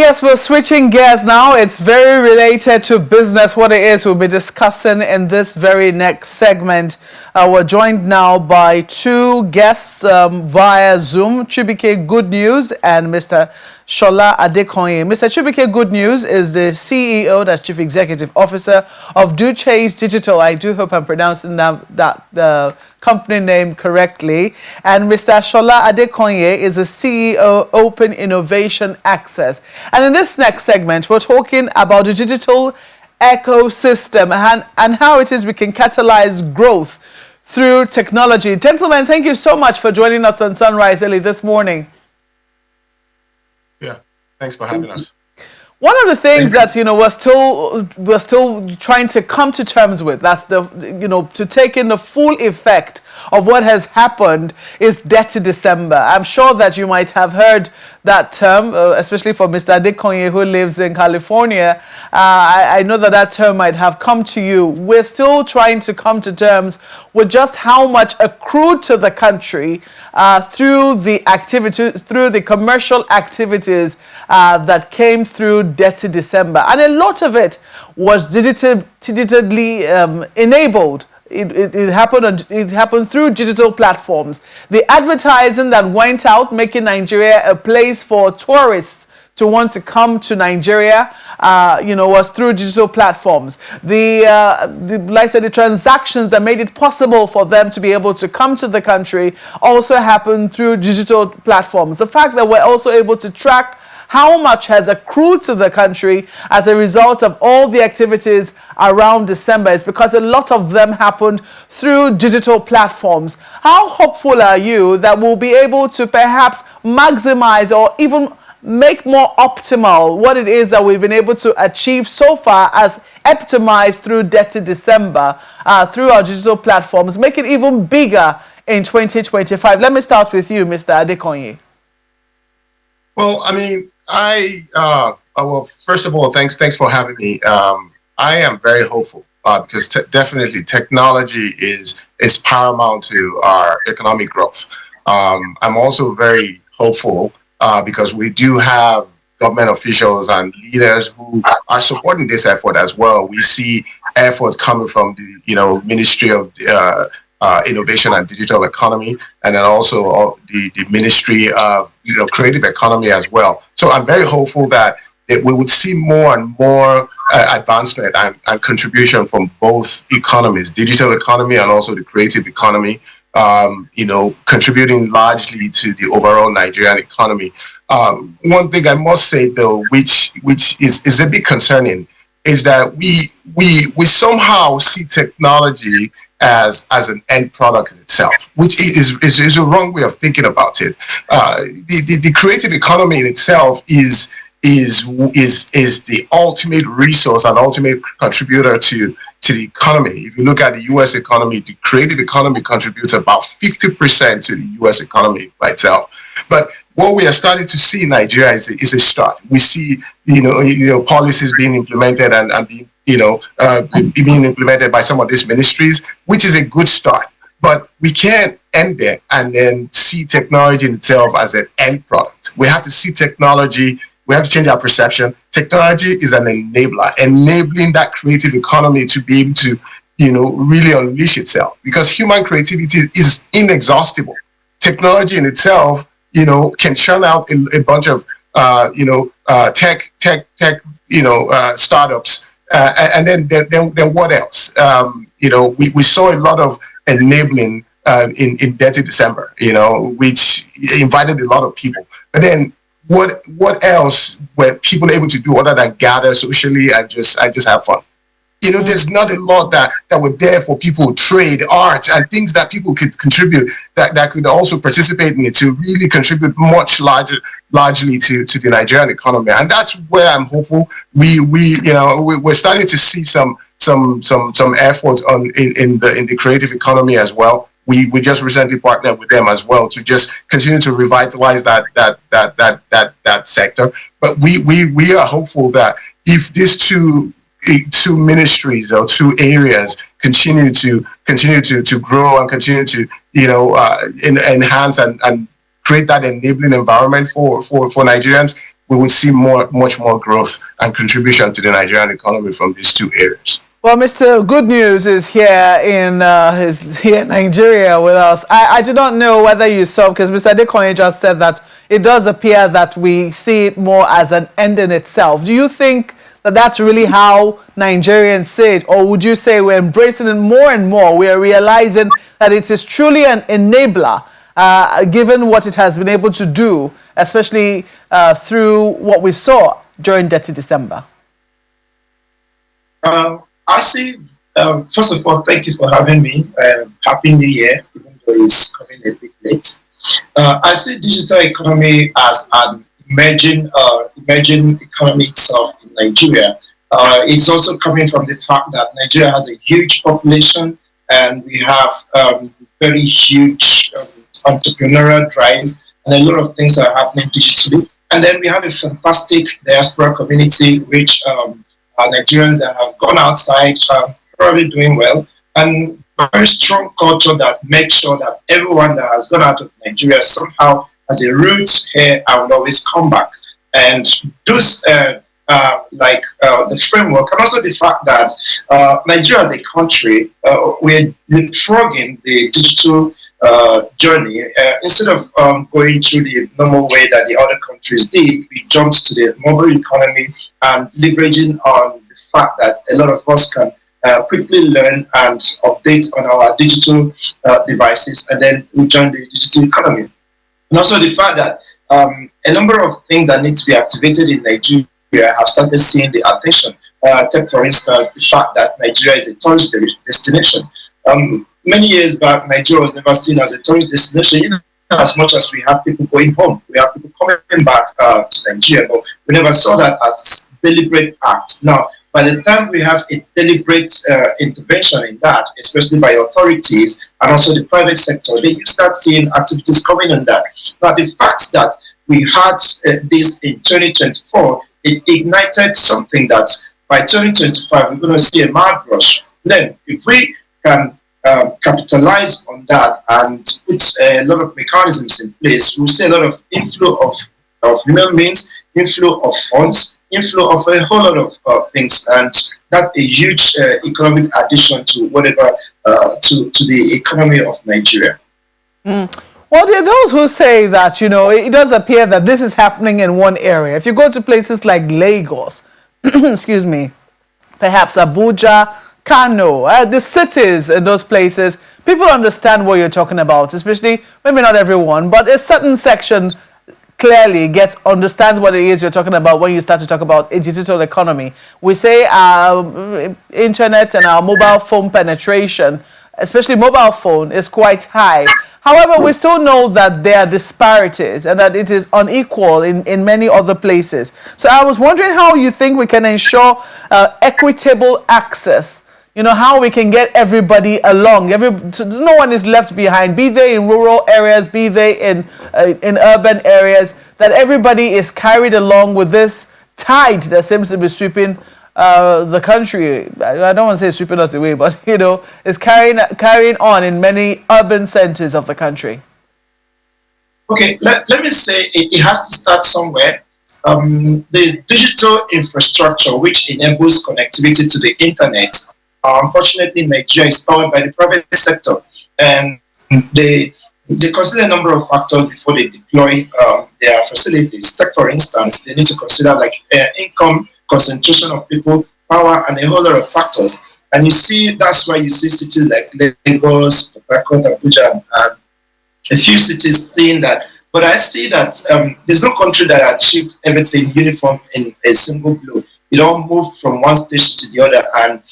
yes, we're switching gears now. It's very related to business. What it is, we'll be discussing in this very next segment. We're joined now by two guests via Zoom, Chibike Good News and Mr. Shola Adekonye. Mr. Chibike Good News is the CEO, that's Chief Executive Officer of Do Change Digital. I do hope I'm pronouncing that company name correctly. And Mr. Shola Adekonye is the CEO, Open Innovation Access. And in this next segment, we're talking about the digital ecosystem and how it is we can catalyze growth through technology. Gentlemen, thank you so much for joining us on Sunrise early this morning. Yeah, thanks for having us. One of the things that we're still trying to come to terms with, that's to take in the full effect of what has happened, is Dirty December. I'm sure that you might have heard that term, especially for Mr. Adekonye, who lives in California. I know that term might have come to you. We're still trying to come to terms with just how much accrued to the country through the activities, through the commercial activities that came through Dirty December. And a lot of it was digitally enabled. It happened through digital platforms. The advertising that went out, making Nigeria a place for tourists to want to come to Nigeria, was through digital platforms. Like I said, the transactions that made it possible for them to be able to come to the country also happened through digital platforms. The fact that we're also able to track how much has accrued to the country as a result of all the activities around December is because a lot of them happened through digital platforms. How hopeful are you that we'll be able to perhaps maximize or even make more optimal what it is that we've been able to achieve so far as optimized through Dirty December, through our digital platforms, make it even bigger in 2025? Let me start with you, Mr. Adekonye. Well, I mean, well, first of all, thanks for having me. I am very hopeful because definitely technology is paramount to our economic growth. I'm also very hopeful because we do have government officials and leaders who are supporting this effort as well. We see effort coming from the Ministry of Innovation and Digital Economy, and then also the Ministry of Creative Economy as well. So I'm very hopeful that we would see more and more advancement and contribution from both economies, digital economy and also the creative economy, contributing largely to the overall Nigerian economy. One thing I must say though, which is a bit concerning, is that we somehow see technology as an end product in itself, which is a wrong way of thinking about it. The creative economy in itself is the ultimate resource and ultimate contributor to the economy. If you look at the U.S. economy, the creative economy contributes about 50% to the U.S. economy by itself. But what we are starting to see in Nigeria is a start. We see policies being implemented and being implemented by some of these ministries, which is a good start. But we can't end there and then see technology in itself as an end product. We have to see technology. We have to change our perception. Technology is an enabler, enabling that creative economy to be able to, really unleash itself, because human creativity is inexhaustible. Technology in itself, can churn out a bunch of, tech, startups, and then what else? We saw a lot of enabling in Dirty December, which invited a lot of people. But then, what else were people able to do other than gather socially and just have fun? There's not a lot that were there for people, trade, art, and things that people could contribute that could also participate in it to really contribute much largely to the Nigerian economy. And that's where I'm hopeful. We're starting to see some efforts in the creative economy as well. We just recently partnered with them as well to just continue to revitalize that sector. But we are hopeful that if these two ministries or two areas continue to grow and continue to enhance and create that enabling environment for Nigerians, we would see much more growth and contribution to the Nigerian economy from these two areas. Well, Mr. Good News is here in Nigeria with us. I do not know whether you saw, because Mr. Adekoye just said that it does appear that we see it more as an end in itself. Do you think that that's really how Nigerians see it, or would you say we're embracing it more and more? We are realizing that it is truly an enabler, given what it has been able to do, especially through what we saw during Dirty December? I see, first of all, thank you for having me. Happy New Year, even though it's coming a bit late. I see digital economy as an emerging economy itself in Nigeria. It's also coming from the fact that Nigeria has a huge population and we have very huge entrepreneurial drive, and a lot of things are happening digitally. And then we have a fantastic diaspora community, which Nigerians that have gone outside are probably doing well, and a very strong culture that makes sure that everyone that has gone out of Nigeria somehow has a root here and will always come back. And those the framework, and also the fact that Nigeria as a country, we're leapfrogging the digital journey. Instead of going through the normal way that the other countries did, we jumped to the mobile economy and leveraging on the fact that a lot of us can quickly learn and update on our digital devices, and then we join the digital economy. And also the fact that a number of things that need to be activated in Nigeria have started seeing the attention. Take, for instance, the fact that Nigeria is a tourist destination. Many years back, Nigeria was never seen as a tourist destination, as much as we have people going home. We have people coming back to Nigeria, but we never saw that as deliberate acts. Now, by the time we have a deliberate intervention in that, especially by authorities and also the private sector, then you start seeing activities coming on that. Now, the fact that we had this in 2024, it ignited something that by 2025, we're going to see a mad rush. Then, if we can capitalize on that and put a lot of mechanisms in place, we'll see a lot of inflow of human beings, inflow of funds, inflow of a whole lot of things, and that's a huge economic addition to whatever to the economy of Nigeria. Well, there are those who say that, it does appear that this is happening in one area. If you go to places like Lagos, excuse me, perhaps Abuja, Kano, the cities in those places, people understand what you're talking about, especially, maybe not everyone, but a certain section clearly understands what it is you're talking about when you start to talk about a digital economy. We say our internet and our mobile phone penetration, especially mobile phone, is quite high. However, we still know that there are disparities and that it is unequal in many other places. So I was wondering how you think we can ensure equitable access, how we can get everybody along. No one is left behind, be they in rural areas, be they in urban areas, that everybody is carried along with this tide that seems to be sweeping the country. I don't want to say sweeping us away, but is carrying on in many urban centers of the country. Okay, let me say it has to start somewhere. The digital infrastructure which enables connectivity to the internet, unfortunately, Nigeria is powered by the private sector, and they consider a number of factors before they deploy their facilities. Take, for instance, they need to consider income, concentration of people, power, and a whole lot of factors. And you see, that's why you see cities like Lagos, Port Harcourt, Abuja, and a few cities seeing that. But I see that there's no country that achieved everything uniform in a single blow. It all moved from one stage to the other. And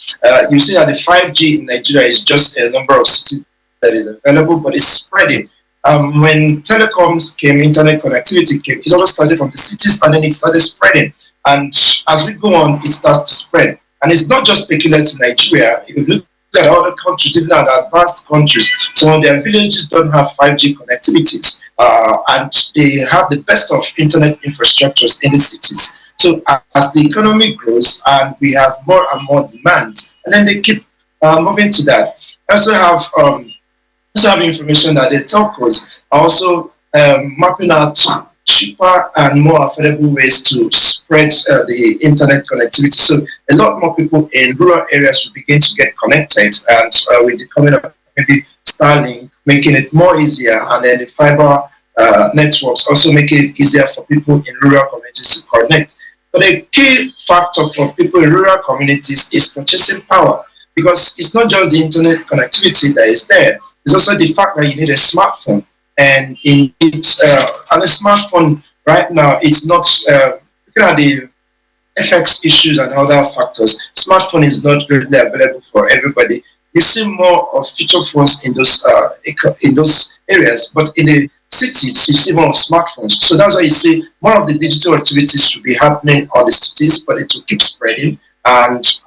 you see that the 5G in Nigeria is just a number of cities that is available, but it's spreading. When telecoms came, internet connectivity came, it all started from the cities and then it started spreading. And as we go on, it starts to spread. And it's not just peculiar to Nigeria. If you look at other countries, even at advanced countries, some of their villages don't have 5G connectivities. And they have the best of internet infrastructures in the cities. So as the economy grows and we have more and more demands, and then they keep moving to that. I also have information that the telcos are also mapping out cheaper and more affordable ways to spread the internet connectivity. So a lot more people in rural areas will begin to get connected, and with the coming of maybe Starlink, making it more easier, and then the fiber networks also making it easier for people in rural communities to connect. But a key factor for people in rural communities is purchasing power, because it's not just the internet connectivity that is there. It's also the fact that you need a smartphone, and on a smartphone right now, it's not looking at the FX issues and other factors. Smartphone is not really available for everybody. You see more of feature phones in those areas, but in the cities, you see more of smartphones. So that's why you see more of the digital activities will be happening on the cities, but it will keep spreading, and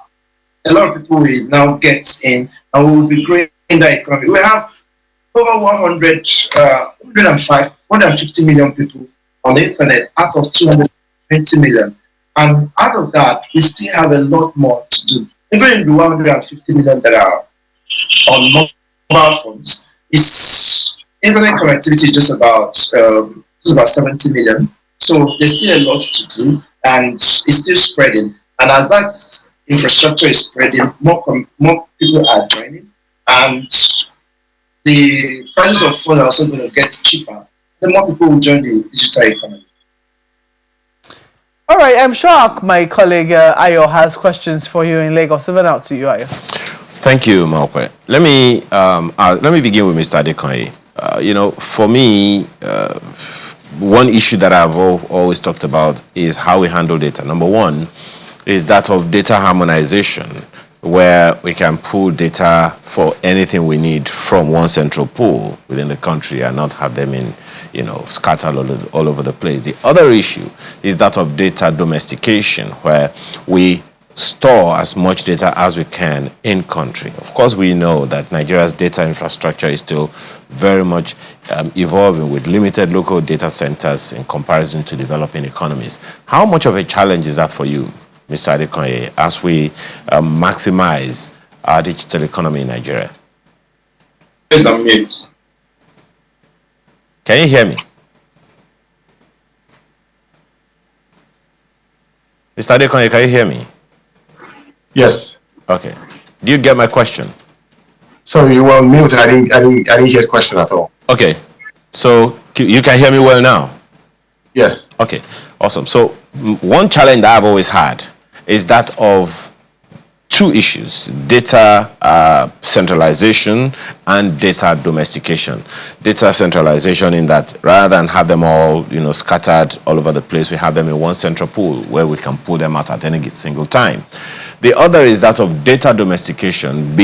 a lot of people will now get in, and we will be growing in the economy. We have over 150 million people on the internet out of 220 million. And out of that, we still have a lot more to do. Even in the 150 million that are on mobile phones, internet connectivity is just about 70 million. So there's still a lot to do, and it's still spreading. And as that infrastructure is spreading, more people are joining, and the prices of phones are also going to get cheaper. The more people will join the digital economy. All right, I'm sure my colleague Ayo has questions for you in Lagos. Over out to you, Ayo. Thank you, Malkwe. Let me begin with Mr. Adekoye. For me, one issue that I've always talked about is how we handle data. Number one is that of data harmonization, where we can pull data for anything we need from one central pool within the country and not have them in, scattered all over the place. The other issue is that of data domestication, where we store as much data as we can in country. Of course, we know that Nigeria's data infrastructure is still very much evolving, with limited local data centers in comparison to developing economies. How much of a challenge is that for you, Mr. Adekoye, as we maximize our digital economy in Nigeria? Yes, I'm mute. Can you hear me? Mr. Adekoye, can you hear me? Yes. Okay. Do you get my question? Sorry, you were on mute. I didn't hear the question at all. Okay. So you can hear me well now? Yes. Okay. Awesome. So one challenge that I've always had is that of two issues: data centralization and data domestication. Data centralization, in that rather than have them all scattered all over the place, we have them in one central pool where we can pull them out at any single time. The other is that of data domestication.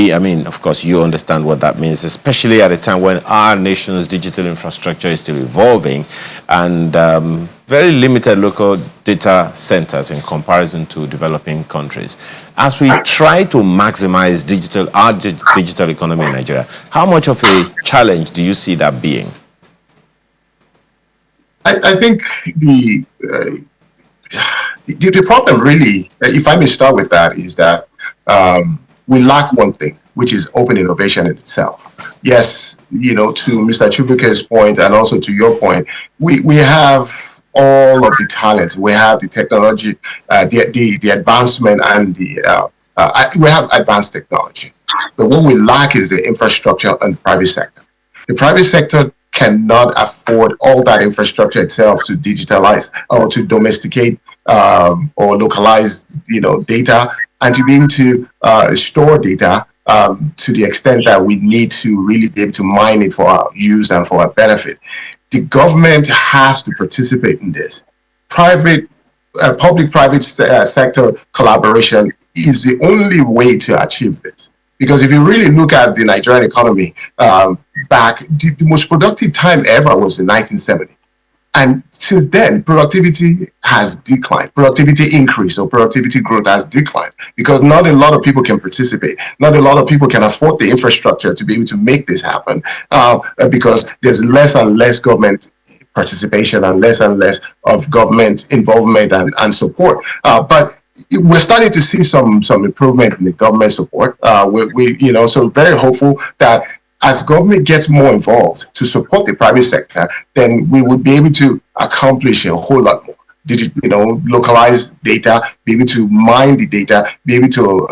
Of course, you understand what that means, especially at a time when our nation's digital infrastructure is still evolving, and very limited local data centers in comparison to developing countries. As we try to maximize our digital economy in Nigeria, how much of a challenge do you see that being? I think the problem really, if I may start with that, is that we lack one thing, which is open innovation in itself. Yes, to Mr. Chubuke's point, and also to your point, we have all of the talent, we have the technology, the advancement, and we have advanced technology. But what we lack is the infrastructure and the private sector. The private sector cannot afford all that infrastructure itself to digitalize or to domesticate or localize, data, and to be able to store data to the extent that we need to really be able to mine it for our use and for our benefit. The government has to participate in this. Public-private sector collaboration is the only way to achieve this. Because if you really look at the Nigerian economy, the most productive time ever was in 1970. And since then, productivity has declined. Productivity increase or productivity growth has declined because not a lot of people can participate. Not a lot of people can afford the infrastructure to be able to make this happen because there's less and less government participation and less of government involvement and support. But we're starting to see some improvement in the government support. So very hopeful that as government gets more involved to support the private sector, then we would be able to accomplish a whole lot more. Localize data, be able to mine the data, be able to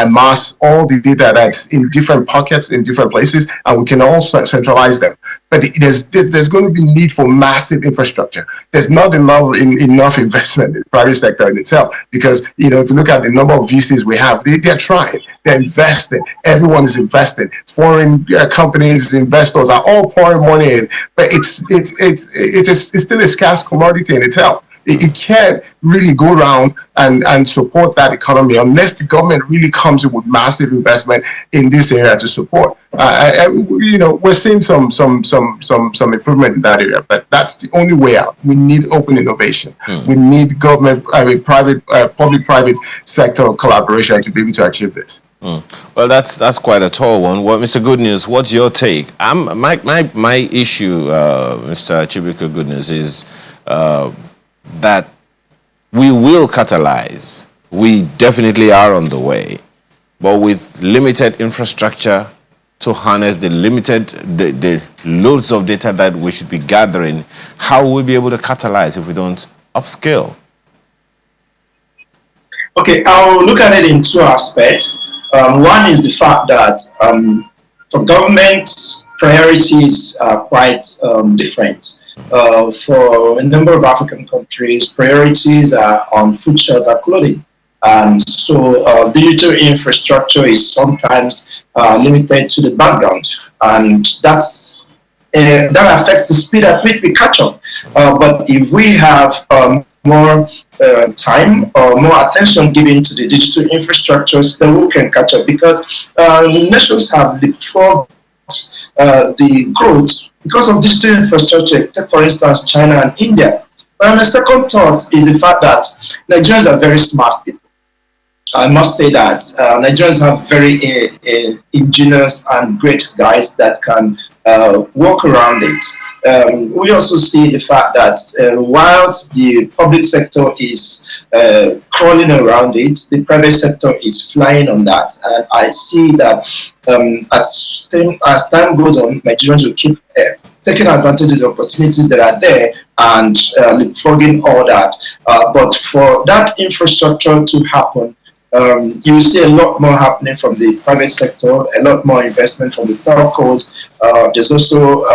amass all the data that's in different pockets in different places, and we can also centralize them. But there's going to be need for massive infrastructure. There's not enough investment in the private sector in itself, because if you look at the number of VCs we have, they're trying, they're investing, everyone is investing. Foreign companies, investors are all pouring money in, but it's still a scarce commodity in itself. It can't really go around and support that economy unless the government really comes in with massive investment in this area to support. We're seeing some improvement in that area, but that's the only way out. We need open innovation. We need public-private sector collaboration to be able to achieve this. Well, that's quite a tall one. Well, Mr. Good News, what's your take? My issue, Mr. Chibuike Good News, is that we will catalyze. We definitely are on the way, but with limited infrastructure to harness the loads of data that we should be gathering, how will we be able to catalyze if we don't upscale? Okay, I'll look at it in two aspects. One is the fact that for government, priorities are quite different. For a number of African countries, priorities are on food, shelter, clothing. And so digital infrastructure is sometimes limited to the background. And that affects the speed at which we catch up. But if we have more time or more attention given to the digital infrastructures, then we can catch up, because nations have leapfrogged the growth because of digital infrastructure. Take, for instance, China and India. But my second thought is the fact that Nigerians are very smart people. I must say that Nigerians have very ingenious and great guys that can work around it. We also see the fact that whilst the public sector is crawling around it, the private sector is flying on that. And I see that as time goes on, Nigerians will keep taking advantage of the opportunities that are there and leapfrogging all that. But for that infrastructure to happen, you will see a lot more happening from the private sector, a lot more investment from the telcos. There's also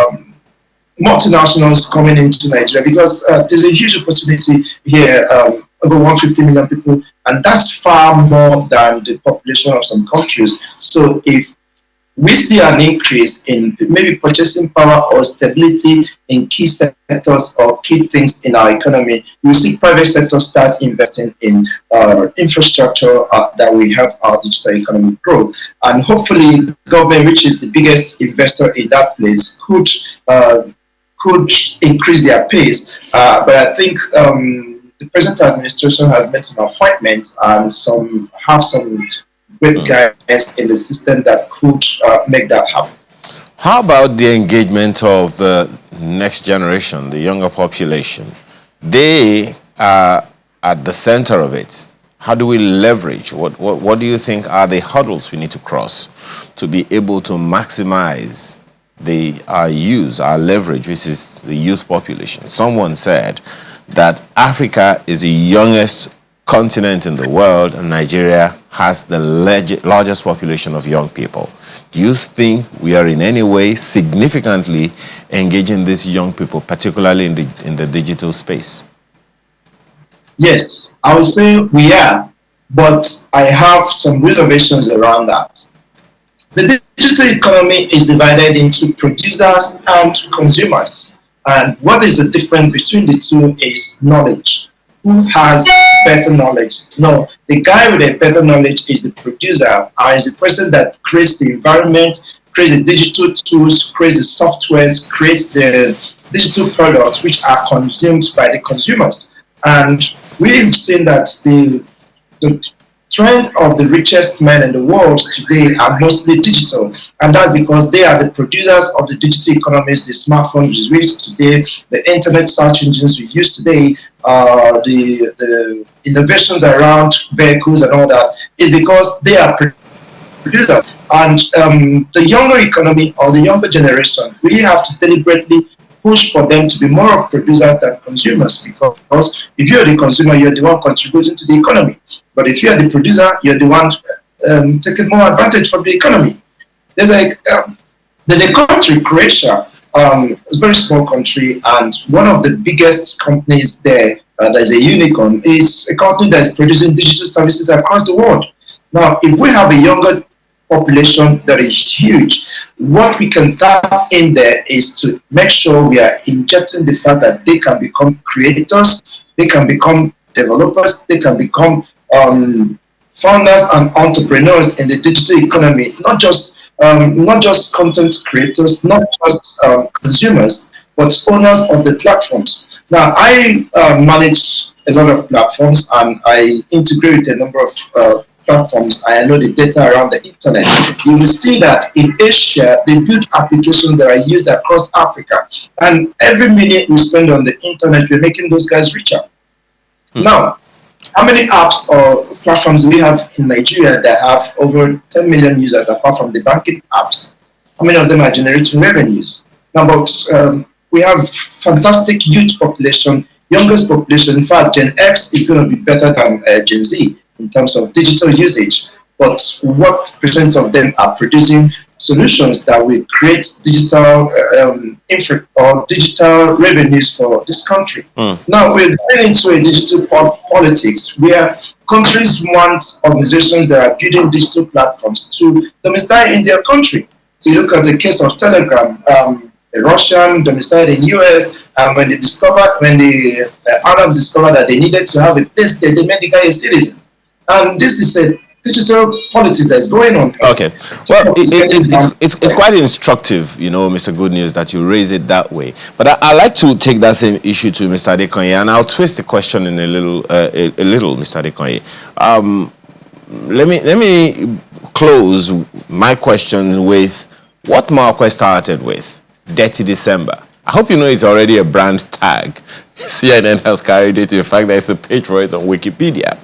multinationals coming into Nigeria, because there's a huge opportunity here, over 150 million people, and that's far more than the population of some countries. So if we see an increase in maybe purchasing power or stability in key sectors or key things in our economy, you see private sector start investing in infrastructure that will help our digital economy grow. And hopefully, government, which is the biggest investor in that place, could increase their pace. But I think the present administration has made some appointments and have some great guys in the system that could make that happen. How about the engagement of the next generation, the younger population? They are at the center of it. How do we leverage? What do you think are the hurdles we need to cross to be able to maximize our leverage, which is the youth population? Someone said that Africa is the youngest continent in the world, and Nigeria has the largest population of young people. Do you think we are in any way significantly engaging these young people, particularly in the digital space? Yes, I would say we are, but I have some reservations around that. The digital economy is divided into producers and consumers. And what is the difference between the two is knowledge. Who has better knowledge? No, the guy with a better knowledge is the producer, is the person that creates the environment, creates the digital tools, creates the softwares, creates the digital products which are consumed by the consumers. And we've seen that the trend of the richest men in the world today are mostly digital, and that's because they are the producers of the digital economies, the smartphones we use today, the internet search engines we use today, the innovations around vehicles and all that, is because they are producers. And the younger economy or the younger generation, we have to deliberately push for them to be more of producers than consumers, because if you're the consumer, you're the one contributing to the economy. But if you're the producer, you're the one taking more advantage from the economy. There's a country, Croatia, a very small country, and one of the biggest companies there, that is a unicorn, is a company that is producing digital services across the world. Now, if we have a younger population that is huge, what we can tap in there is to make sure we are injecting the fact that they can become creators, they can become developers, they can become founders and entrepreneurs in the digital economy, not just content creators, not just consumers, but owners of the platforms. Now, I manage a lot of platforms and I integrate a number of platforms. I know the data around the internet. You will see that in Asia, they build applications that are used across Africa. And every minute we spend on the internet, we're making those guys richer. Now, how many apps or platforms do we have in Nigeria that have over 10 million users apart from the banking apps? How many of them are generating revenues? Now, but we have fantastic youth population, youngest population. In fact, Gen X is going to be better than Gen Z in terms of digital usage. But what percent of them are producing solutions that will create digital digital revenues for this country? Now we're going into a digital politics where countries want organizations that are building digital platforms to domicile in their country. You look at the case of Telegram, a Russian domiciled in US, and when the Arabs discovered that they needed to have a place there, they made the guy a citizen. And this is a digital politics that's going on. Okay. Well, it's quite instructive, you know, Mr. Good News, that you raise it that way. But I like to take that same issue to Mr. Adekonye, and I'll twist the question in a little, Mr. Adekonye. Let me close my question with what Marquez started with, Dirty December. I hope you know it's already a brand tag. CNN has carried it to the fact that it's a page for it on Wikipedia.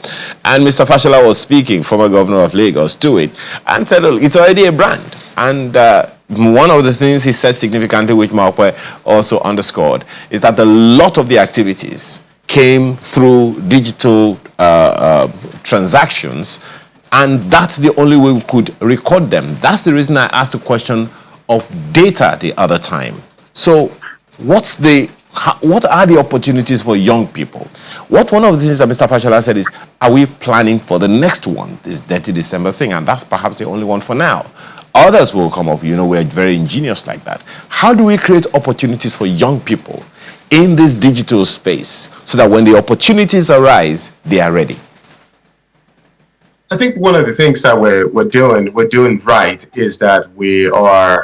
And Mr. Fashola was speaking, former governor of Lagos, to it, and said, oh, it's already a brand. And one of the things he said significantly, which Marquez also underscored, is that a lot of the activities came through digital transactions, and that's the only way we could record them. That's the reason I asked the question of data the other time. So what are the opportunities for young people? One of the things that Mr. Fashola said is, are we planning for the next one, this Dirty December thing? And that's perhaps the only one for now. Others will come up, you know, we're very ingenious like that. How do we create opportunities for young people in this digital space so that when the opportunities arise, they are ready? I think one of the things that we're doing right is that we are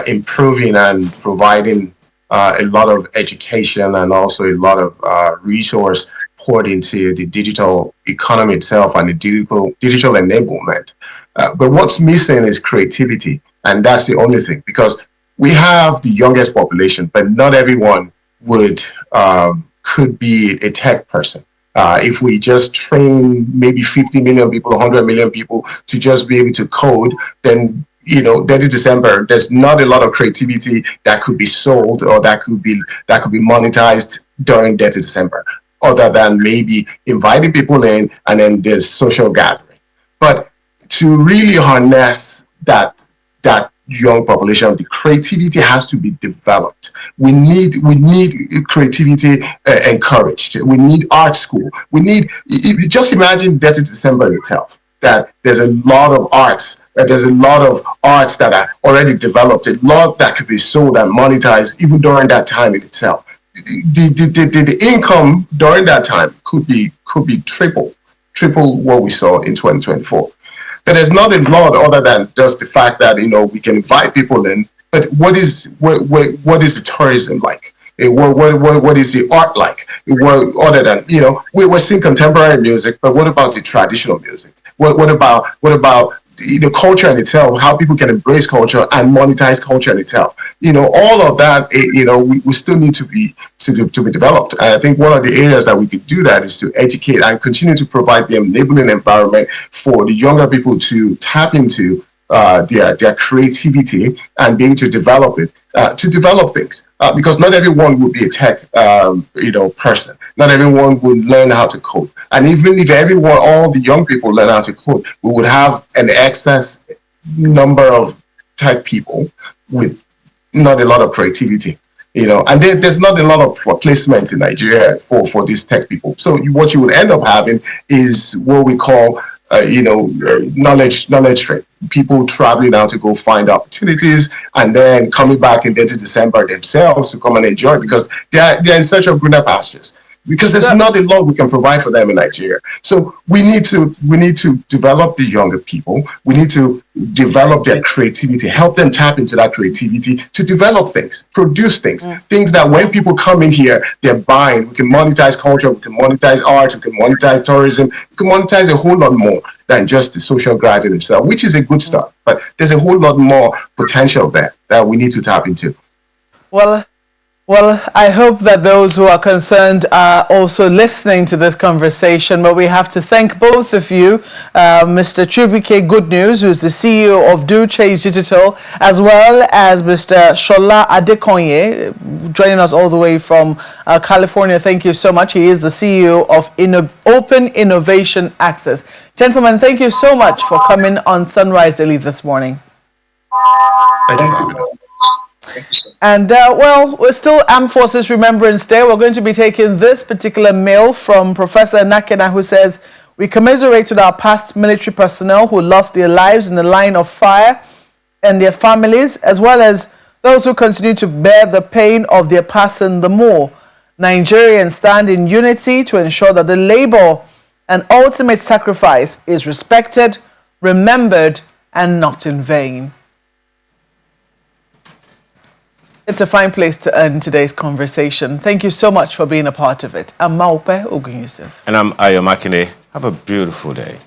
improving and providing a lot of education and also a lot of resource poured into the digital economy itself and the digital enablement. But what's missing is creativity, and that's the only thing, because we have the youngest population, but not everyone could be a tech person. If we just train maybe 50 million people, 100 million people to just be able to code, then, you know, Dirty December, there's not a lot of creativity that could be sold or that could be monetized during Dirty December, other than maybe inviting people in and then there's social gathering. But to really harness that young population, the creativity has to be developed. We need creativity encouraged. We need art school. We need, just imagine Dirty December itself, that there's a lot of arts. There's a lot of arts that are already developed, a lot that could be sold and monetized even during that time in itself. The income during that time could be triple what we saw in 2024. But there's not a lot other than just the fact that, you know, we can invite people in. But what is the tourism like? What is the art like? Other than, you know, we're seeing contemporary music, but what about the traditional music? What about culture in itself, how people can embrace culture and monetize culture in itself. All of that, we still need to be developed. And I think one of the areas that we could do that is to educate and continue to provide the enabling environment for the younger people to tap into their creativity and be able to develop it, to develop things. Because not everyone would be a tech, person. Not everyone would learn how to code. And even if all the young people learn how to code, we would have an excess number of tech people with not a lot of creativity. And there's not a lot of placement in Nigeria for these tech people. So what you would end up having is what we call knowledge trade. People traveling out to go find opportunities and then coming back in December themselves to come and enjoy because they're in search of greener pastures. Because there's not a lot we can provide for them in Nigeria. So we need to develop the younger people. We need to develop their creativity, help them tap into that creativity to develop things, produce things, things that when people come in here, they're buying. We can monetize culture, we can monetize art, we can monetize tourism, we can monetize a whole lot more than just the social grant in itself, which is a good start. But there's a whole lot more potential there that we need to tap into. Well, I hope that those who are concerned are also listening to this conversation, but we have to thank both of you, Mr. Chubike Good News, who is the CEO of Do Change Digital, as well as Mr. Shola Adekonye, joining us all the way from California. Thank you so much. He is the CEO of Open Innovation Access. Gentlemen, thank you so much for coming on Sunrise Daily this morning. Thank you for having us. And we're still Armed Forces Remembrance Day. We're going to be taking this particular mail from Professor Nakena, who says, "We commiserate with our past military personnel who lost their lives in the line of fire and their families, as well as those who continue to bear the pain of their passing the more. Nigerians stand in unity to ensure that the labor and ultimate sacrifice is respected, remembered, and not in vain." It's a fine place to end today's conversation. Thank you so much for being a part of it. I'm Maupe Ogun Yusuf. And I'm Ayo Makine. Have a beautiful day.